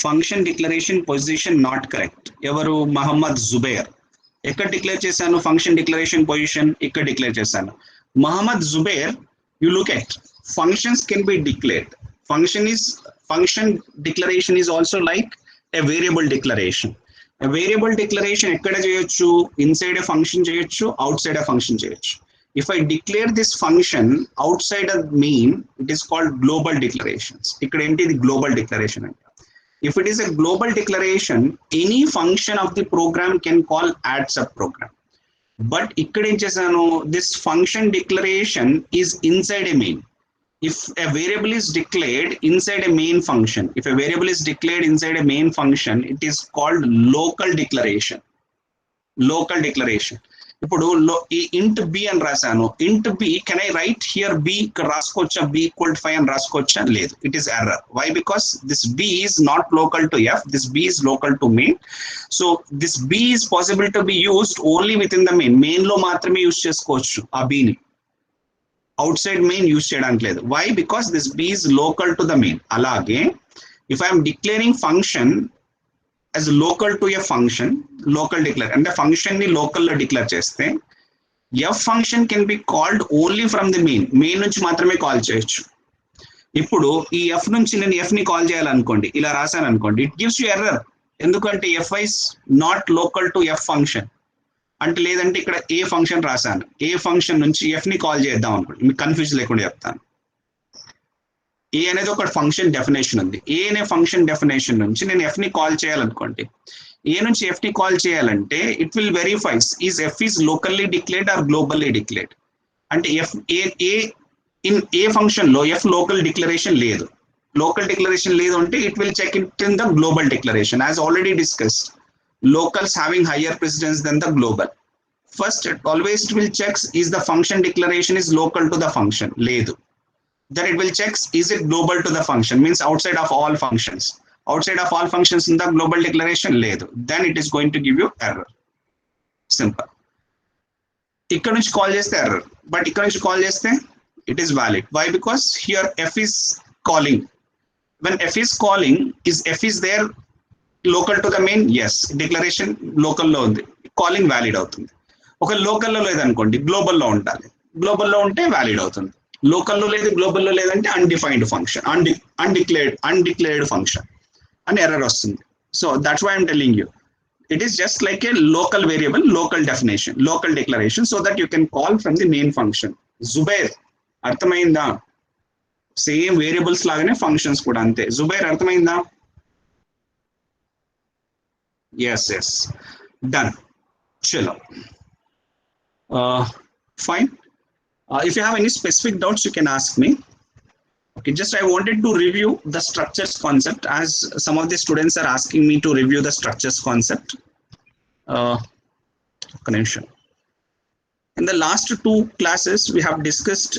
Function declaration position not correct. ఎవరు? మహమ్మద్ జుబైర్. ఎక్కడ declare చేశాను function declaration position? ఇక్కడ declare చేశాను. Mohammed Zubair, you look at functions can be declared. Function declaration is also like a variable declaration. A variable declaration ఎక్కడ చేయొచ్చు? Inside a function చేయొచ్చు, outside a function చేయొచ్చు. If I declare this function outside of main, it is called global declarations. ఇక్కడ ఏంటి? ఇది global declaration అంట. If it is a global declaration, any function of the program can call add subprogram. But ఇక్కడ ఏం చేశాను? This function declaration is inside a main. If a variable is declared inside a main function, it is called local declaration. ఇప్పుడు ఈ ఇంట్ B అని రాశాను. Int B, can I write here B? ఇక్కడ రాసుకోవచ్చా? బి ఈక్వల్ టు 5 అని రాసుకోవచ్చా? లేదు. It is error. Why? Because this B is not local to F, this B is local to main. So this B is possible to be used only with in the main. Main లో మాత్రమే use చేసుకోవచ్చు ఆ బిని, outside main use చేయడానికి లేదు. Why? Because this B is local to the main. అలాగే if I'm declaring function as local to a function, local declare, and the function ni local lo declare cheste, f function can be called only from the main నుంచి మాత్రమే call చేయొచ్చు. ఇప్పుడు ఈ f నుంచి నేను f ని call చేయాలనుకోండి, ఇలా రాశాను అనుకోండి, ఇట్ గివ్స్ యూ ఎర్రర్. ఎందుకంటే f is not local to f function అంటే, లేదంటే ఇక్కడ ఏ ఫంక్షన్ రాశాను, ఏ ఫంక్షన్ నుంచి f ని కాల్ చేద్దాం అనుకోండి, మీకు కన్ఫ్యూజ్ లేకుండా చెప్తాను. ఏ అనేది ఒక ఫంక్షన్ డెఫినేషన్ ఉంది. ఏ అనే ఫంక్షన్ డెఫినేషన్ నుంచి నేను ఎఫ్ ని కాల్ చేయాలనుకోండి, ఏ నుంచి ఎఫ్ ని కాల్ చేయాలంటే it will verifies is F is locally declared or globally declared. అంటే ఎఫ్ ఏ ఫంక్షన్ లో ఎఫ్ లోకల్ డిక్లరేషన్ లేదు అంటే it will check it in the global declaration. As already discussed, locals having higher precedence than the global. First, it always will checks is the function declaration is local to the function. Ledu. Then it will checks is it global to the function, means outside of all functions. Outside of all functions in the global declaration, ledu. Then it is going to give you error. Simple. ఇక్కడ నుంచి call చేస్తే error, but ఇక్కడ నుంచి call చేస్తే it is valid. Why? Because here f is calling. When f is calling, is f is there local to the main? Yes. Declaration local లో ఉంది, calling valid అవుతుంది. ఒక local లో లేదనుకోండి, global లో ఉండాలి. Global లో ఉంటే valid అవుతుంది. Local లో లేదు, global లో లేదంటే undefined function, undeclared function అని error వస్తుంది. So that's why I'm telling you, it is just like a local variable, local definition, local declaration, so that you can call from the main function. Zubair, అర్థమైందా? Same variables లాగానే functions కూడా అంతే. జుబైర్ అర్థమైందా? Yes done. చలో fine. If you have any specific doubts, you can ask me. Okay, just I wanted to review the structures concept, as some of the students are asking me to review the structures concept. In the last 2 classes, we have discussed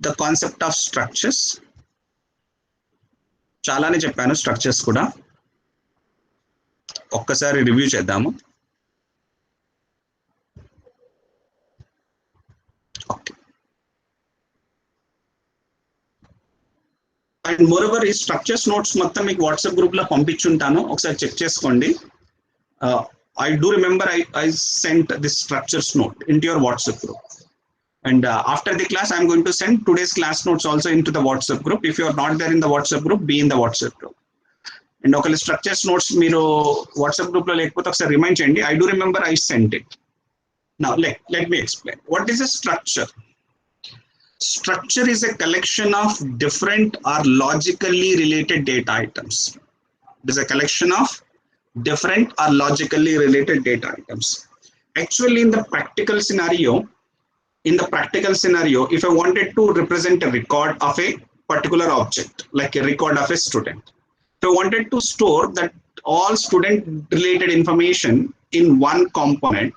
the concept of structures. చాలానే చెప్పాను structures కూడా. ఒక్కసారి review చేద్దాము. Okay. And moreover ఈ structures notes మొత్తం మీకు WhatsApp group లో పంపించుంటాను, ఒకసారి చెక్ చేసుకోండి. I do remember I sent this structures note into your WhatsApp group. And after the class, I'm going to send today's class notes also into the WhatsApp group. If you are not there in the WhatsApp group, be in the WhatsApp group. And okay, structures notes మీరు WhatsApp group లో లేకపోతే ఒకసారి remind చేయండి. I do remember I sent it. Now let me explain. What is a structure? Structure is a collection of different or logically related data items. It is a collection of different or logically related data items. Actually, in the practical scenario, if I wanted to represent a record of a particular object, like a record of a student, if I wanted to store that all student related information in one component,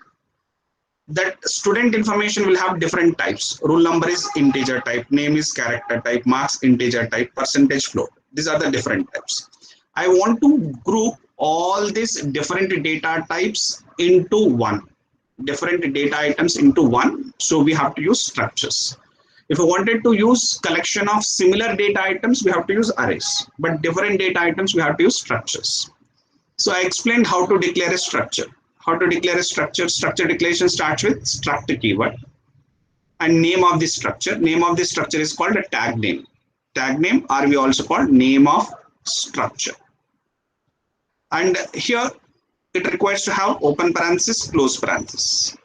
that student information will have different types. Roll number is integer type, name is character type, marks integer type, percentage float. These are the different types. I want to group all these different data types into one, different data items into one. So we have to use structures. If I wanted to use collection of similar data items, we have to use arrays, but different data items we have to use structures. So I explained how to declare a structure. How to declare a structure? Structure declaration starts with struct keyword and name of the structure. Name of the structure is called a tag name. Tag name, or we also call name of structure. And here it requires to have open parenthesis, close parenthesis.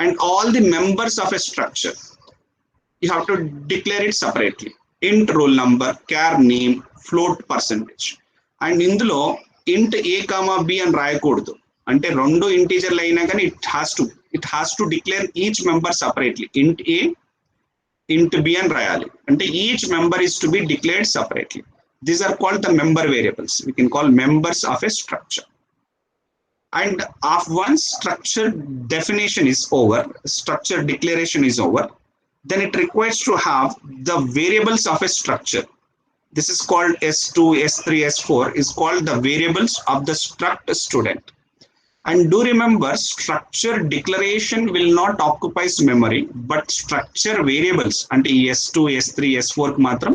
And all the members of a structure, you have to declare it separately. Int roll number, char name, float percentage. And indulo int a comma b and రాయకూడదు. అంటే రెండు ఇంటీజర్లు అయినా కానీ it has to declare each member separately. Int a, int b and రాయాలి. అంటే each member is to be declared separately. These are called the member variables. We can call members of a structure. And once structure definition is over, structure declaration is over, then it requires to have the variables of a structure. This is called S2, S3, S4 is called the variables of the struct student. And do remember, structure declaration will not occupy memory, but structure variables అంటే S2, S3, S4 మాత్రం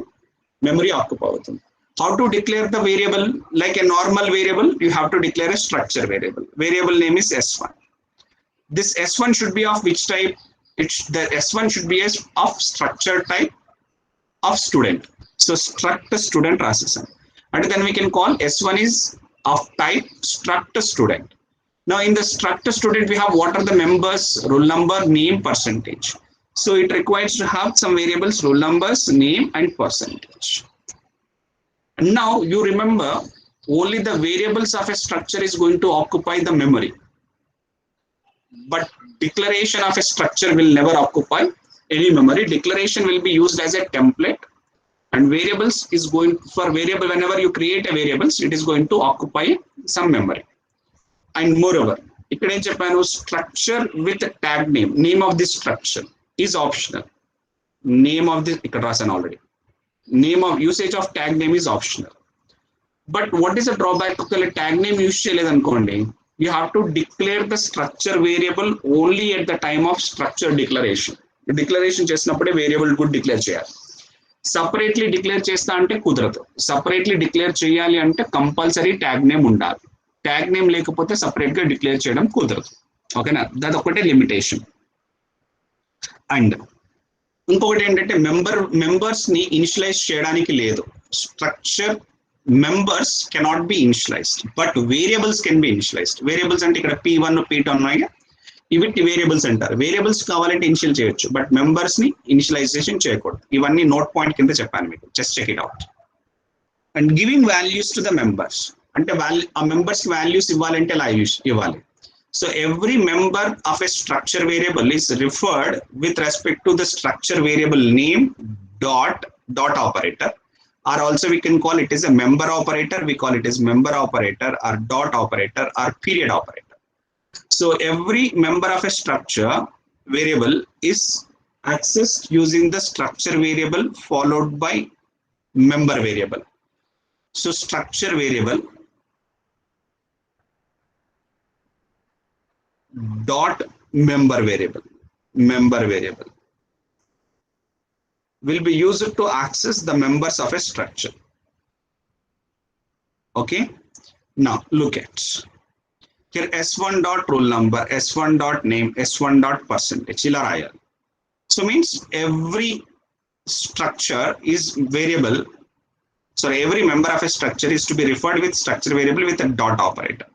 memory occupy అవుతుంది. How to declare the variable? Like a normal variable, you have to declare a structure variable. Variable name is S1. This S1 should be of which type? The S1 should be of structure type of student. So struct student రాసేసాం. And then we can call S1 is of type struct student. Now in the struct student, we have what are the members? Roll number, name, percentage. So it requires to have some variables, roll numbers, name, and percentage. And now you remember, only the variables of a structure is going to occupy the memory. But declaration of a structure will never occupy any memory. Declaration will be used as a template. And variables is going for variable, whenever you create a variables, it is going to occupy some memory. And moreover ఇక్కడ ఏం చెప్పాను, structure with tag name of the structure is optional. Name of the ఇక్కడ రాశాను ఆల్రెడీ, name of usage of tag name is optional. But what is the drawback, ఒకవేళ tag name use చేయలేదనుకోండి, you have to declare the structure variable only at the time of structure declaration. Declaration చేసినప్పుడే variable కూడా declare చేయాలి. Separately declare చేస్తా అంటే కుదరదు. Separately declare చేయాలి అంటే కంపల్సరీ ట్యాగ్ నేమ్ ఉండాలి. ట్యాగ్ నేమ్ లేకపోతే సపరేట్ గా డిక్లేర్ చేయడం కుదరదు. ఓకేనా, అది ఒకటే లిమిటేషన్. అండ్ ఇంకొకటి ఏంటంటే మెంబర్స్ ని ఇనిషియలైజ్ చేయడానికి లేదు. Structure members cannot be initialised, but variables can be initialised. Variables అంటే ఇక్కడ P1 P2 ఉన్నాయి, ఇవి వేరియబుల్స్ అంటారు. వేరియబుల్స్ కావాలంటే ఇనిషియల్ చేయొచ్చు, బట్ మెంబర్స్ ని ఇనిషియలైజేషన్ చేయకూడదు. ఇవన్నీ నోట్ పాయింట్ కింద చెప్పాను మీకు, just check it out. And giving values to the members అంటే ఆ మెంబర్స్ వాల్యూస్ ఇవ్వాలంటే ఎలా ఇవ్వాలి. So every member of a structure variable is referred with respect to the structure variable name dot operator, or also we can call it as a member operator, we call it as member operator or dot operator or period operator. So every member of a structure variable is accessed using the structure variable followed by member variable. So structure variable dot member variable will be used to access the members of a structure. Okay, now look at here, s1 dot roll number, s1 dot name, s1 dot percentage ila rayali. So means every structure is variable, sorry, every member of a structure is to be referred with structure variable with a dot operator.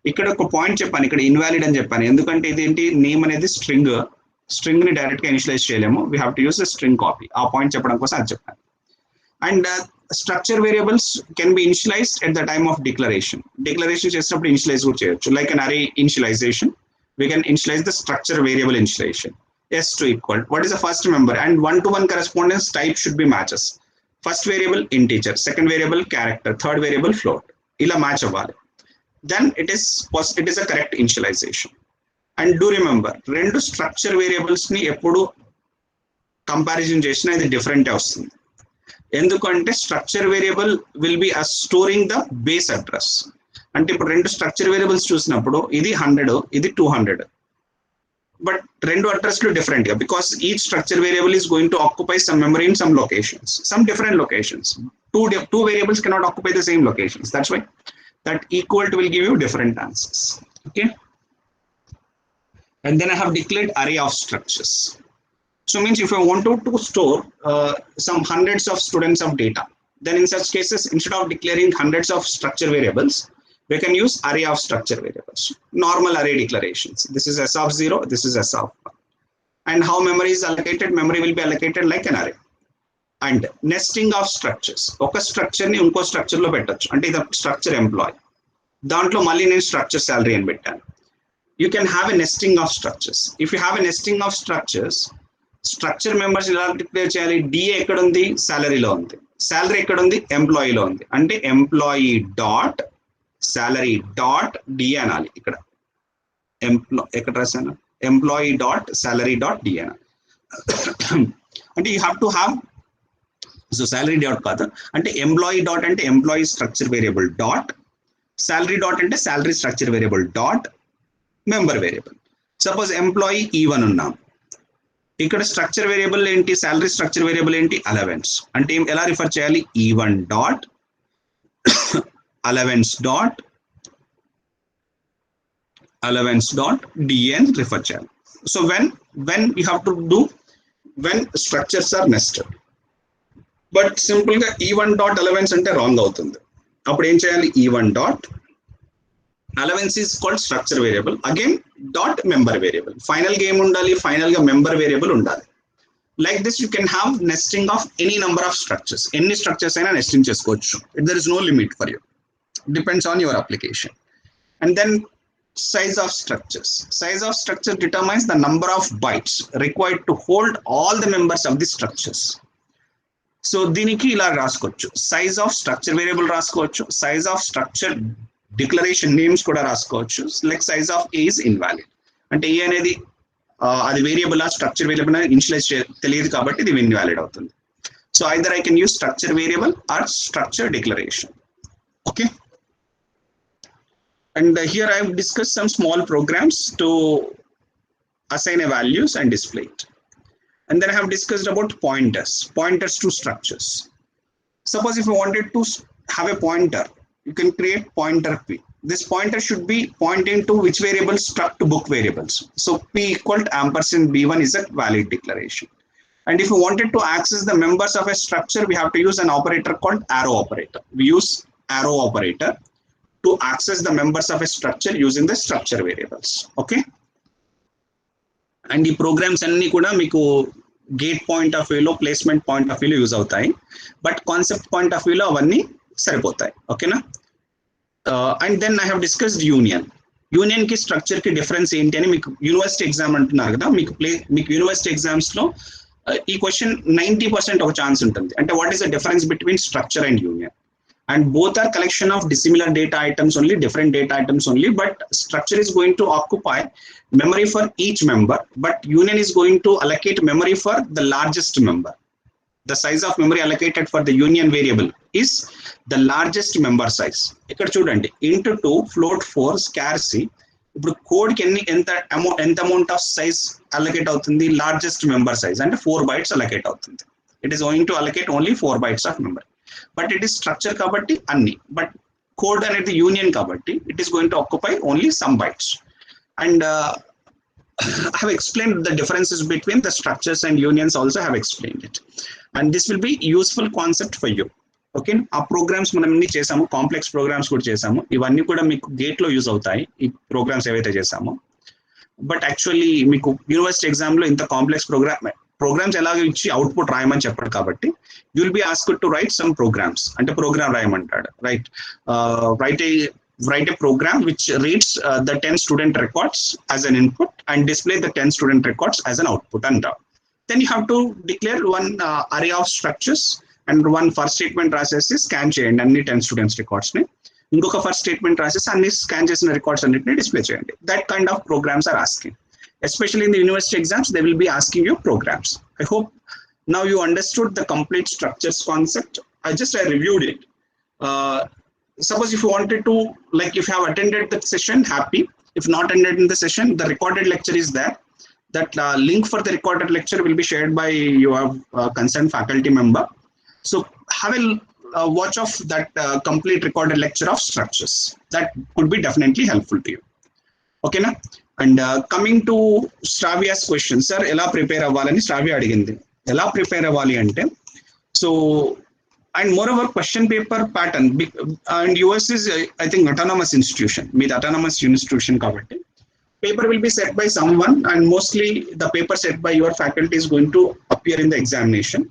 ఇక్కడ ఒక point చెప్పాను, ఇక్కడ invalid అని చెప్పాను. ఎందుకంటే ఇదేంటి, name అనేది string ని డైరెక్ట్ గా ఇనిషియలైజ్ చేయలేము. We have to use string copy. ఆ పాయింట్ చెప్పడం కోసం అది చెప్పాను. And structure variables can be initialized at the time of declaration. Declaration చేసినప్పుడు ఇనిషియలైజ్ కూడా చేయొచ్చు. Like an array initialization, we can initialize the structure variable initialization. s2 equal what is the first member, and 1-to-1 correspondence type should be matches. First variable integer, second variable character, third variable float, ila match avvali. Then it is a correct initialization. And do remember, rendu structure variables ni eppudu comparison chesina idi different vastundi. Endukante structure variable will be storing the base address. Ante ippudu rendu structure variables chusinappudu idi 100, idi 200, but rendu address lu different ga, because each structure variable is going to occupy some memory in some locations, some different locations. Two variables cannot occupy the same locations. That's why that equal to will give you different answers. Okay, and then I have declared array of structures. So means if I want to store some hundreds of students of data, then in such cases, instead of declaring hundreds of structure variables, we can use array of structure variables, normal array declarations. This is s of 0, this is s of 1. And how memory is allocated? Memory will be allocated like an array. And nesting of structures, ఒక structure ని ఇంకో structure లో పెట్టచ్చు. అంటే ఇది structure employee, దాంట్లో మళ్ళీ నేను స్ట్రక్చర్ శాలరీ అని పెట్టాను. You can have a nesting of structures. If you have a nesting of structures, structure members ఎలా డిక్లేర్ చేయాలి? డిఏ ఎక్కడ ఉంది? శాలరీలో ఉంది. శాలరీ ఎక్కడ ఉంది? ఎంప్లాయీలో ఉంది. అంటే employee dot salary dot DA అనాలి. ఇక్కడ ఎక్కడ రాశాను? Employee dot salary dot DA అనాలి. అంటే you have to have, so salary dot కాదు, అంటే ఎంప్లాయీ డాట్ అంటే employee structure variable dot, salary dot అంటే salary structure variable dot member variable. Suppose employee E1 ఉన్నాం, ఇక్కడ స్ట్రక్చర్ వేరియబుల్ ఏంటి? Salary structure variable ఏంటి? అలవెన్స్. అంటే ఎలా రిఫర్ చేయాలి? E1 dot allowance dot DA అని రిఫర్ చేయాలి. So when you have to do when structures are nested. But simple గా E1 డాట్ అలవెన్స్ అంటే రాంగ్ అవుతుంది. అప్పుడు ఏం చేయాలి? E1 dot allowance is called structure variable, again dot member variable. Final గా ఏమి ఉండాలి? ఫైనల్ గా మెంబర్ వేరియబుల్ ఉండాలి. Like this you can have nesting of any number of structures. ఎన్ని స్ట్రక్చర్స్ అయినా నెస్టింగ్ చేసుకోవచ్చు. There is no limit for you, depends on your application. And then size of structures. Size of structure determines the number of bytes required to hold all the members of the structures. So దీనికి ఇలా రాసుకోవచ్చు, size of structure variable రాసుకోవచ్చు, size of structure declaration names కూడా రాసుకోవచ్చు. Select size of A is invalid అంటే ఏ అనేది అది variable structure variable initialise తెలియదు కాబట్టి ఇది ఇన్వాలిడ్ అవుతుంది. So either I can use structure variable or structure declaration. Okay, and here I have discussed some small programs to assign a values and display it. And then I have discussed about pointers to structures. Suppose if you wanted to have a pointer, you can create pointer p. This pointer should be pointing to which variable struct to book variables. So p equal to ampersand b1 is a valid declaration. And if you wanted to access the members of a structure, we have to use an operator called arrow operator. We use arrow operator to access the members of a structure using the structure variables. Okay, and the programs anni kuda meeku gate point of view lo placement point of view lo use avutayi, but concept point of view lo avanni saripotayi. Okay na, and then I have discussed union ki structure ki difference enti ani meeku university exam antunnaru kada, meeku university exams lo ee question 90% oka chance untundi ante what is the difference between structure and union. And both are collection of dissimilar data items only, different data items only, but structure is going to occupy memory for each member, but union is going to allocate memory for the largest member. The size of memory allocated for the union variable is the largest member size. ఇక్కడ చూడండి into 2 float 4 scar c. ఇప్పుడు code కి ఎంత amount of size allocate అవుతుంది, largest member size అంటే 4 bytes allocate అవుతుంది. It is going to allocate only 4 bytes of memory. But it is structure kabatti anni, but code anedi union kabatti it is going to occupy only some bytes. And I have explained the differences between the structures and unions also have explained it, and this will be useful concept for you. Okay, our programs manam inni chesamu, complex programs kuda chesamu, ivanni kuda meeku gate lo use avutayi ee programs evaithe chesamo. But actually meeku university exam lo inta complex programs ఎలాగో ఇచ్చి output రాయమని చెప్పాడు కాబట్టి you will be asked to write some programs అంటే program రాయమంటాడు. write a program which reads the 10 student records as an input and display the 10 student records as an output and then you have to declare one array of structures and one first statement రాసేసి scan చేయండి అన్ని 10 students records ని, ఇంకొక first statement రాసేసి అన్ని scan చేసిన records అన్నిటిని display చేయండి. That kind of programs are asking. Especially in the university exams, they will be asking you programs. I hope now you understood the complete structures concept. I reviewed it. Suppose if you wanted to, like if you have attended the session, happy. If not attended in the session, the recorded lecture is there. That link for the recorded lecture will be shared by your concerned faculty member. So have a watch of that complete recorded lecture of structures. That could be definitely helpful to you. Okay na? And coming to Shravia's question, sir, ఎలా prepare అవ్వాలని శ్రావ్య అడిగింది. ఎలా prepare అవ్వాలి అంటే, so and more over question paper pattern and US is I think autonomous institution, మీది autonomous institution కాబట్టి paper will be set by some one and mostly the paper set by your faculty is going to appear in the examination.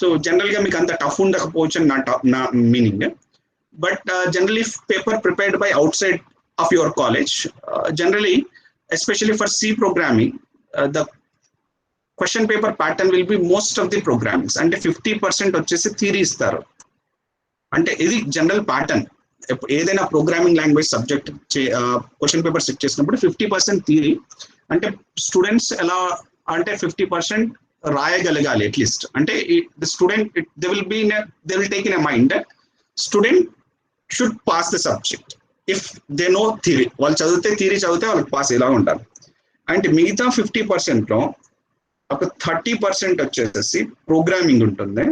So general గా మీకు అంత tough ఉండకపోవచ్చు అని నా meaning. But generally paper prepared by out side of your college, generally especially for C programming, the question paper pattern will be most of the programs అంటే 50% వచ్చేసి theory ఇస్తారు. అంటే ఇది జనరల్ ప్యాటర్న్. ఏదైనా programming language subject question paper set చేసినప్పుడు 50% theory అంటే students ఎలా అంటే 50% రాయగలగాలి అట్లీస్ట్. అంటే the student they will take in a mind that student should pass the subject if they know theory. వాళ్ళు థియరీ చదివితే వాళ్ళకి పాస్ ఇలా ఉండాలి. అంటే మిగతా 50%లో ఒక 30% వచ్చేసి ప్రోగ్రామింగ్ ఉంటుంది.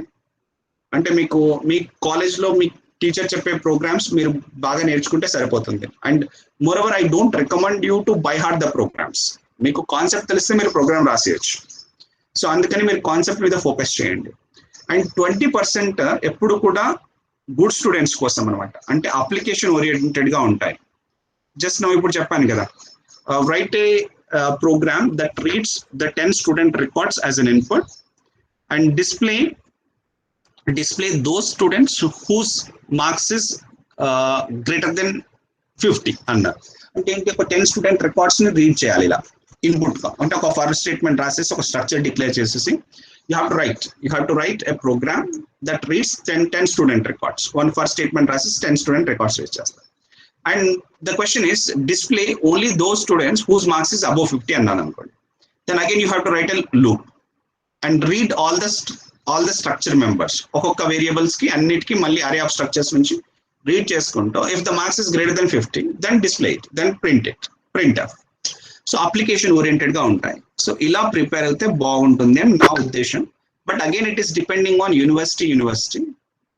అంటే మీకు మీ కాలేజ్లో మీ టీచర్ చెప్పే ప్రోగ్రామ్స్ మీరు బాగా నేర్చుకుంటే సరిపోతుంది. And moreover I don't recommend you to by heart the programs. మీకు కాన్సెప్ట్ తెలిస్తే మీరు ప్రోగ్రామ్ రాసేయచ్చు. సో అందుకని మీరు కాన్సెప్ట్ మీద ఫోకస్ చేయండి. అండ్ 20% ఎప్పుడు కూడా గుడ్ స్టూడెంట్స్ కోసం అనమాట, అంటే అప్లికేషన్ ఓరియంటెడ్ గా ఉంటాయి. జస్ట్ నో ఇప్పుడు చెప్పాను కదా, write a program that reads the 10 student records as an input and display those students whose marks is greater than 50 అన్నారు. అంటే ఏంటి, ఒక 10 స్టూడెంట్ రికార్డ్స్ ని రీడ్ చేయాలి ఇలా ఇన్పుట్ గా. అంటే ఒక ఫస్ట్ స్టేట్మెంట్ రాసేసి ఒక స్ట్రక్చర్ డిక్లేర్ చేసేసి you have to write a program that reads 10 student records. One first statement రాసేసి 10 student records read చేస్తారు. And the question is display only those students whose marks is above 50 అన్నాను అనుకోండి. Then again you have to write a loop and read all the structure members. ఒక్కొక్క variables కి అన్నిటికీ మళ్ళీ array of structures నుంచి read చేసుకుంటూ if the marks is greater then 50 then display it, then print of. So application oriented గా ఉంటాయి. So ఇలా prepare అయితే బాగుంటుంది అని నా ఉద్దేశం. But again it is depending on university.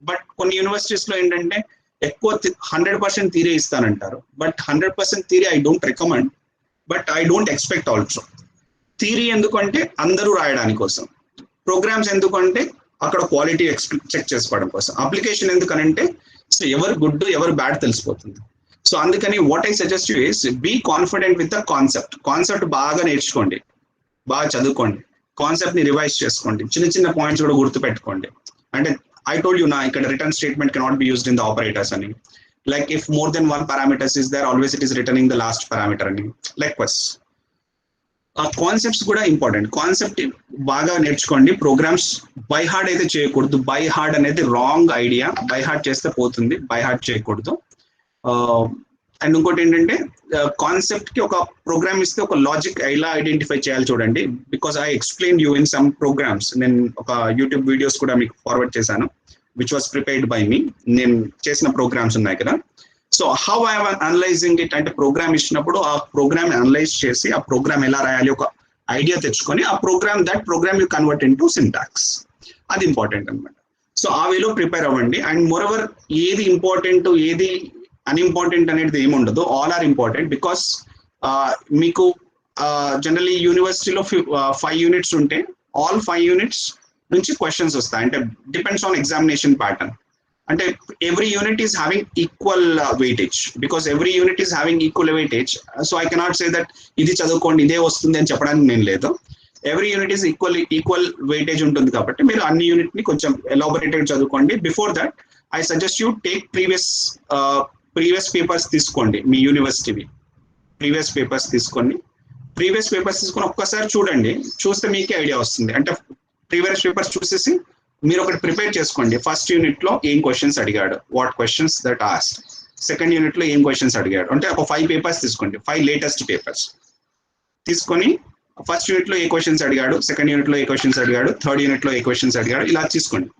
But కొన్ని యూనివర్సిటీస్ లో ఏంటంటే ఎక్కువ 100% థియరీ ఇస్తానంటారు. But 100% theory I don't recommend, but I don't expect also. Theory ఎందుకంటే అందరూ రాయడానికి కోసం, ప్రోగ్రామ్స్ ఎందుకంటే అక్కడ క్వాలిటీ చెక్ చేసుకోవడం కోసం, అప్లికేషన్ ఎందుకనంటే సో ఎవరు గుడ్ ఎవరు బ్యాడ్ తెలిసిపోతుంది. సో అందుకని what I suggest you is be confident with the concept బాగా నేర్చుకోండి, బాగా చదువుకోండి, కాన్సెప్ట్ ని రివైజ్ చేసుకోండి, చిన్న పాయింట్స్ కూడా గుర్తు పెట్టుకోండి. అంటే I told you now, ఇక్కడ return statement cannot be used in the operators అని. Like if more than one parameters is there, always it is returning the last parameter అని. Likewise, కాన్సెప్ట్స్ కూడా ఇంపార్టెంట్. కాన్సెప్ట్ బాగా నేర్చుకోండి. Programmes by hard అయితే చేయకూడదు. By hard అనేది wrong idea. By hard చేస్తే పోతుంది, బై హార్డ్ చేయకూడదు. అండ్ ఇంకోటి ఏంటంటే కాన్సెప్ట్ కి ఒక ప్రోగ్రామ్ ఇస్తే ఒక లాజిక్ ఎలా ఐడెంటిఫై చేయాలి చూడండి. Because I explain you in some programs. నేను ఒక యూట్యూబ్ వీడియోస్ కూడా మీకు ఫార్వర్డ్ చేశాను, which was prepared by me. నేను చేసిన ప్రోగ్రామ్స్ ఉన్నాయి కదా. So how I analysing it అంటే ప్రోగ్రామ్ ఇచ్చినప్పుడు ఆ ప్రోగ్రామ్ అనలైజ్ చేసి ఆ ప్రోగ్రామ్ ఎలా రాయాలి ఒక ఐడియా తెచ్చుకొని ఆ program you convert into syntax. అది ఇంపార్టెంట్ అనమాట. సో ఆ వేలో ప్రిపేర్ అవ్వండి. అండ్ మోరోవర్ ఏది ఇంపార్టెంట్ ఏది అన్ఇంపార్టెంట్ అనేది ఏమి ఉండదు. All are important. బికాస్ మీకు జనరల్లీ యూనివర్సిటీలో 5 యూనిట్స్ ఉంటే ఆల్ 5 యూనిట్స్ నుంచి క్వశ్చన్స్ వస్తాయి. అంటే డిపెండ్స్ ఆన్ ఎగ్జామినేషన్ ప్యాటర్న్. అంటే every unit is having equal weightage. Because every unit is having equal weightage. So I cannot say that ఇది చదువుకోండి ఇదే వస్తుంది అని చెప్పడానికి నేను లేదు. Every unit is equal weightage ఉంటుంది కాబట్టి మీరు అన్ని యూనిట్ ని కొంచెం ఎలాబొరేటెడ్ చదువుకోండి. Before that I suggest you take previous papers తీసుకోండి. మీ యూనివర్సిటీవి ప్రీవియస్ పేపర్స్ తీసుకొని ఒక్కసారి చూడండి. చూస్తే మీకే ఐడియా వస్తుంది. అంటే ప్రీవియస్ పేపర్స్ చూసేసి మీరు ఒకటి ప్రిపేర్ చేసుకోండి. ఫస్ట్ యూనిట్ లో ఏం క్వశ్చన్స్ అడిగాడు, what questions that asked. Second unit లో ఏం క్వశ్చన్స్ అడిగాడు అంటే ఒక 5 పేపర్స్ తీసుకోండి. 5 లేటెస్ట్ పేపర్స్ తీసుకొని ఫస్ట్ యూనిట్ లో ఏ క్వశ్చన్స్ అడిగాడు, సెకండ్ యూనిట్ లో ఏ క్వశ్చన్స్ అడిగాడు, థర్డ్ యూనిట్ లో ఏ క్వశ్చన్స్ అడిగాడు, ఇలా తీసుకోండి.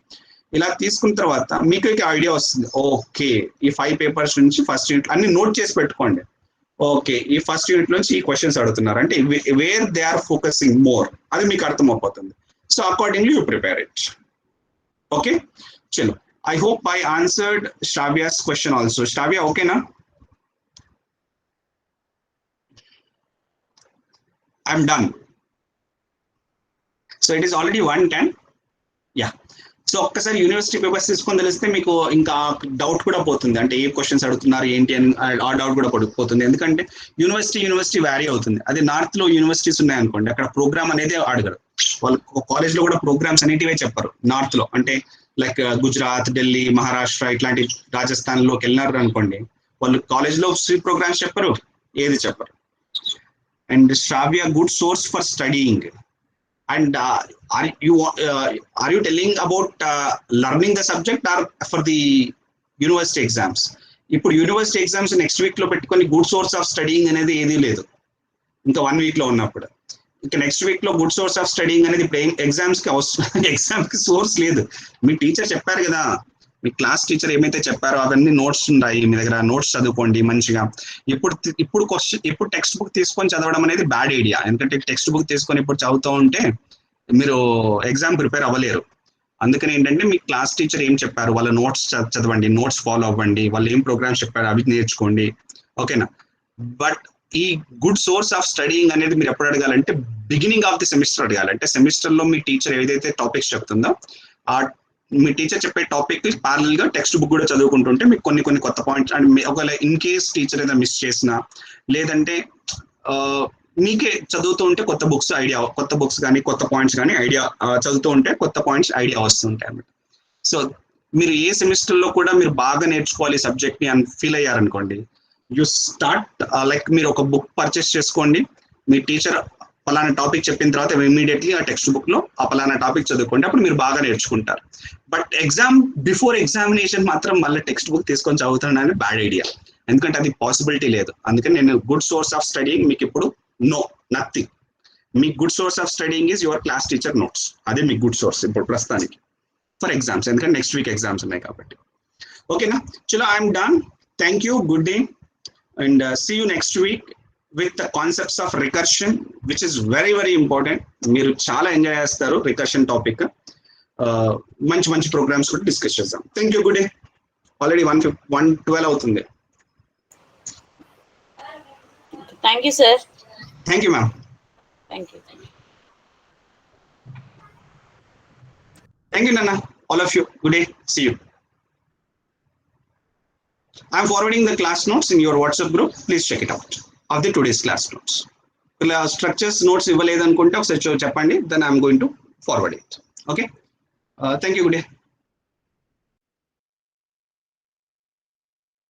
ఇలా తీసుకున్న తర్వాత మీకు ఐడియా వస్తుంది. ఓకే ఈ 5 పేపర్స్ నుంచి ఫస్ట్ యూనిట్ అన్ని నోట్ చేసి పెట్టుకోండి. ఓకే ఈ ఫస్ట్ యూనిట్ నుంచి ఈ క్వశ్చన్స్ అడుగుతున్నారు అంటే where they are focusing more అది మీకు అర్థమైపోతుంది. So accordingly you prepare it. Okay చలో. I hope I answered Shravya's question also. Shravya ఓకేనా? I'm done. So it is already 1:10. Yeah. So ఒక్కసారి యూనివర్సిటీ పేపర్స్ తీసుకొని తెలిస్తే మీకు ఇంకా డౌట్ కూడా పోతుంది. అంటే ఏ క్వశ్చన్స్ అడుగుతున్నారు ఏంటి అని ఆ డౌట్ కూడా పోతుంది. ఎందుకంటే యూనివర్సిటీ వ్యారీ అవుతుంది. అదే నార్త్ లో యూనివర్సిటీస్ ఉన్నాయనుకోండి అక్కడ ప్రోగ్రామ్ అనేది అడగరు. వాళ్ళు కాలేజ్ లో కూడా ప్రోగ్రామ్స్ అనేటివే చెప్పరు నార్త్ లో. అంటే లైక్ గుజరాత్, ఢిల్లీ, మహారాష్ట్ర ఇట్లాంటి రాజస్థాన్ లోకి వెళ్ళినారు అనుకోండి వాళ్ళు కాలేజ్ లో ప్రోగ్రామ్స్ చెప్పరు, ఏది చెప్పరు. And Shravya good source for studying. And are you telling about learning the subject or for the university exams? ఇప్పుడు యూనివర్సిటీ ఎగ్జామ్స్ నెక్స్ట్ వీక్ లో పెట్టుకొని గుడ్ సోర్స్ ఆఫ్ స్టడీయింగ్ అనేది ఏదీ లేదు. ఇంకా 1 వీక్ లో ఉన్నప్పుడు ఇంకా నెక్స్ట్ వీక్ లో గుడ్ సోర్స్ ఆఫ్ స్టడీయింగ్ అనేది ఇప్పుడు ఎగ్జామ్స్ కి సోర్స్ లేదు. మీ టీచర్ చెప్పారు కదా, మీ క్లాస్ టీచర్ ఏమైతే చెప్పారో అవన్నీ నోట్స్ ఉన్నాయి మీ దగ్గర. నోట్స్ చదువుకోండి మంచిగా. ఇప్పుడు టెక్స్ట్ బుక్ తీసుకొని చదవడం అనేది బ్యాడ్ ఐడియా. ఎందుకంటే టెక్స్ట్ బుక్ తీసుకొని ఇప్పుడు చదువుతూ ఉంటే మీరు ఎగ్జామ్ ప్రిపేర్ అవ్వలేరు. అందుకని ఏంటంటే మీ క్లాస్ టీచర్ ఏం చెప్పారు వాళ్ళ నోట్స్ చదవండి, నోట్స్ ఫాలో అవ్వండి, వాళ్ళు ఏం ప్రోగ్రామ్స్ చెప్పారు అవి నేర్చుకోండి. ఓకేనా? బట్ ఈ గుడ్ సోర్స్ ఆఫ్ స్టడీయింగ్ అనేది మీరు ఎప్పుడు అడగాలంటే బిగినింగ్ ఆఫ్ ది సెమిస్టర్ అడగాలంటే సెమిస్టర్ లో మీ టీచర్ ఏదైతే టాపిక్స్ చెప్తుందో ఆ మీ టీచర్ చెప్పే టాపిక్ ప్యారలల్ గా టెక్స్ట్ బుక్ కూడా చదువుకుంటుంటే మీకు కొన్ని కొత్త పాయింట్స్ అండ్ ఒకవేళ ఇన్ కేస్ టీచర్ ఏదైనా మిస్ చేసినా లేదంటే మీకే చదువుతూ ఉంటే కొత్త బుక్స్ కానీ కొత్త పాయింట్స్ కానీ ఐడియా చదువుతూ ఉంటే కొత్త పాయింట్స్ ఐడియా వస్తుంటాయి అన్నమాట. సో మీరు ఏ సెమిస్టర్ లో కూడా మీరు బాగా నేర్చుకోవాలి సబ్జెక్ట్ ని అని ఫీల్ అయ్యారనుకోండి, యు స్టార్ట్ లైక్ మీరు ఒక బుక్ పర్చేస్ చేసుకోండి. మీ టీచర్ పలానా టాపిక్ చెప్పిన తర్వాత ఇమీడియట్లీ ఆ టెక్స్ట్ బుక్ లో ఆ పలానా టాపిక్ చదువుకోండి, అప్పుడు మీరు బాగా నేర్చుకుంటారు. బట్ బిఫోర్ ఎగ్జామినేషన్ మాత్రం మళ్ళీ టెక్స్ట్ బుక్ తీసుకొని చదువుతానని బ్యాడ్ ఐడియా. ఎందుకంటే అది పాసిబిలిటీ లేదు. అందుకని నేను గుడ్ సోర్స్ ఆఫ్ స్టడీయింగ్ మీకు ఇప్పుడు నథింగ్. మీ good source of studying is your class teacher notes. అదే మీ గుడ్ సోర్స్ ఇప్పుడు ప్రస్తుతానికి ఫర్ ఎగ్జామ్స్, ఎందుకంటే నెక్స్ట్ వీక్ ఎగ్జామ్స్ ఉన్నాయి కాబట్టి. ఓకేనా, చలో I'm done. Thank you, good day, and see you next week with the concepts of recursion, which is very very important. మీరు చాలా ఎంజాయ్ చేస్తారు రికర్షన్ టాపిక్. మంచి మంచి ప్రోగ్రామ్స్ కూడా డిస్కస్ చేద్దాం. Thank you, good day. Already 1:12 అవుతుంది. Thank you sir. Thank you ma'am. Thank you. Thank you Nana, all of you. Good day, see you. I am forwarding the class notes in your WhatsApp group. Please check it out of the today's class notes. Structures notes ఇవ్వలేదు అనుకుంటే ఒకసారి చెప్పండి, then I am going to forward it. Okay, thank you, good day.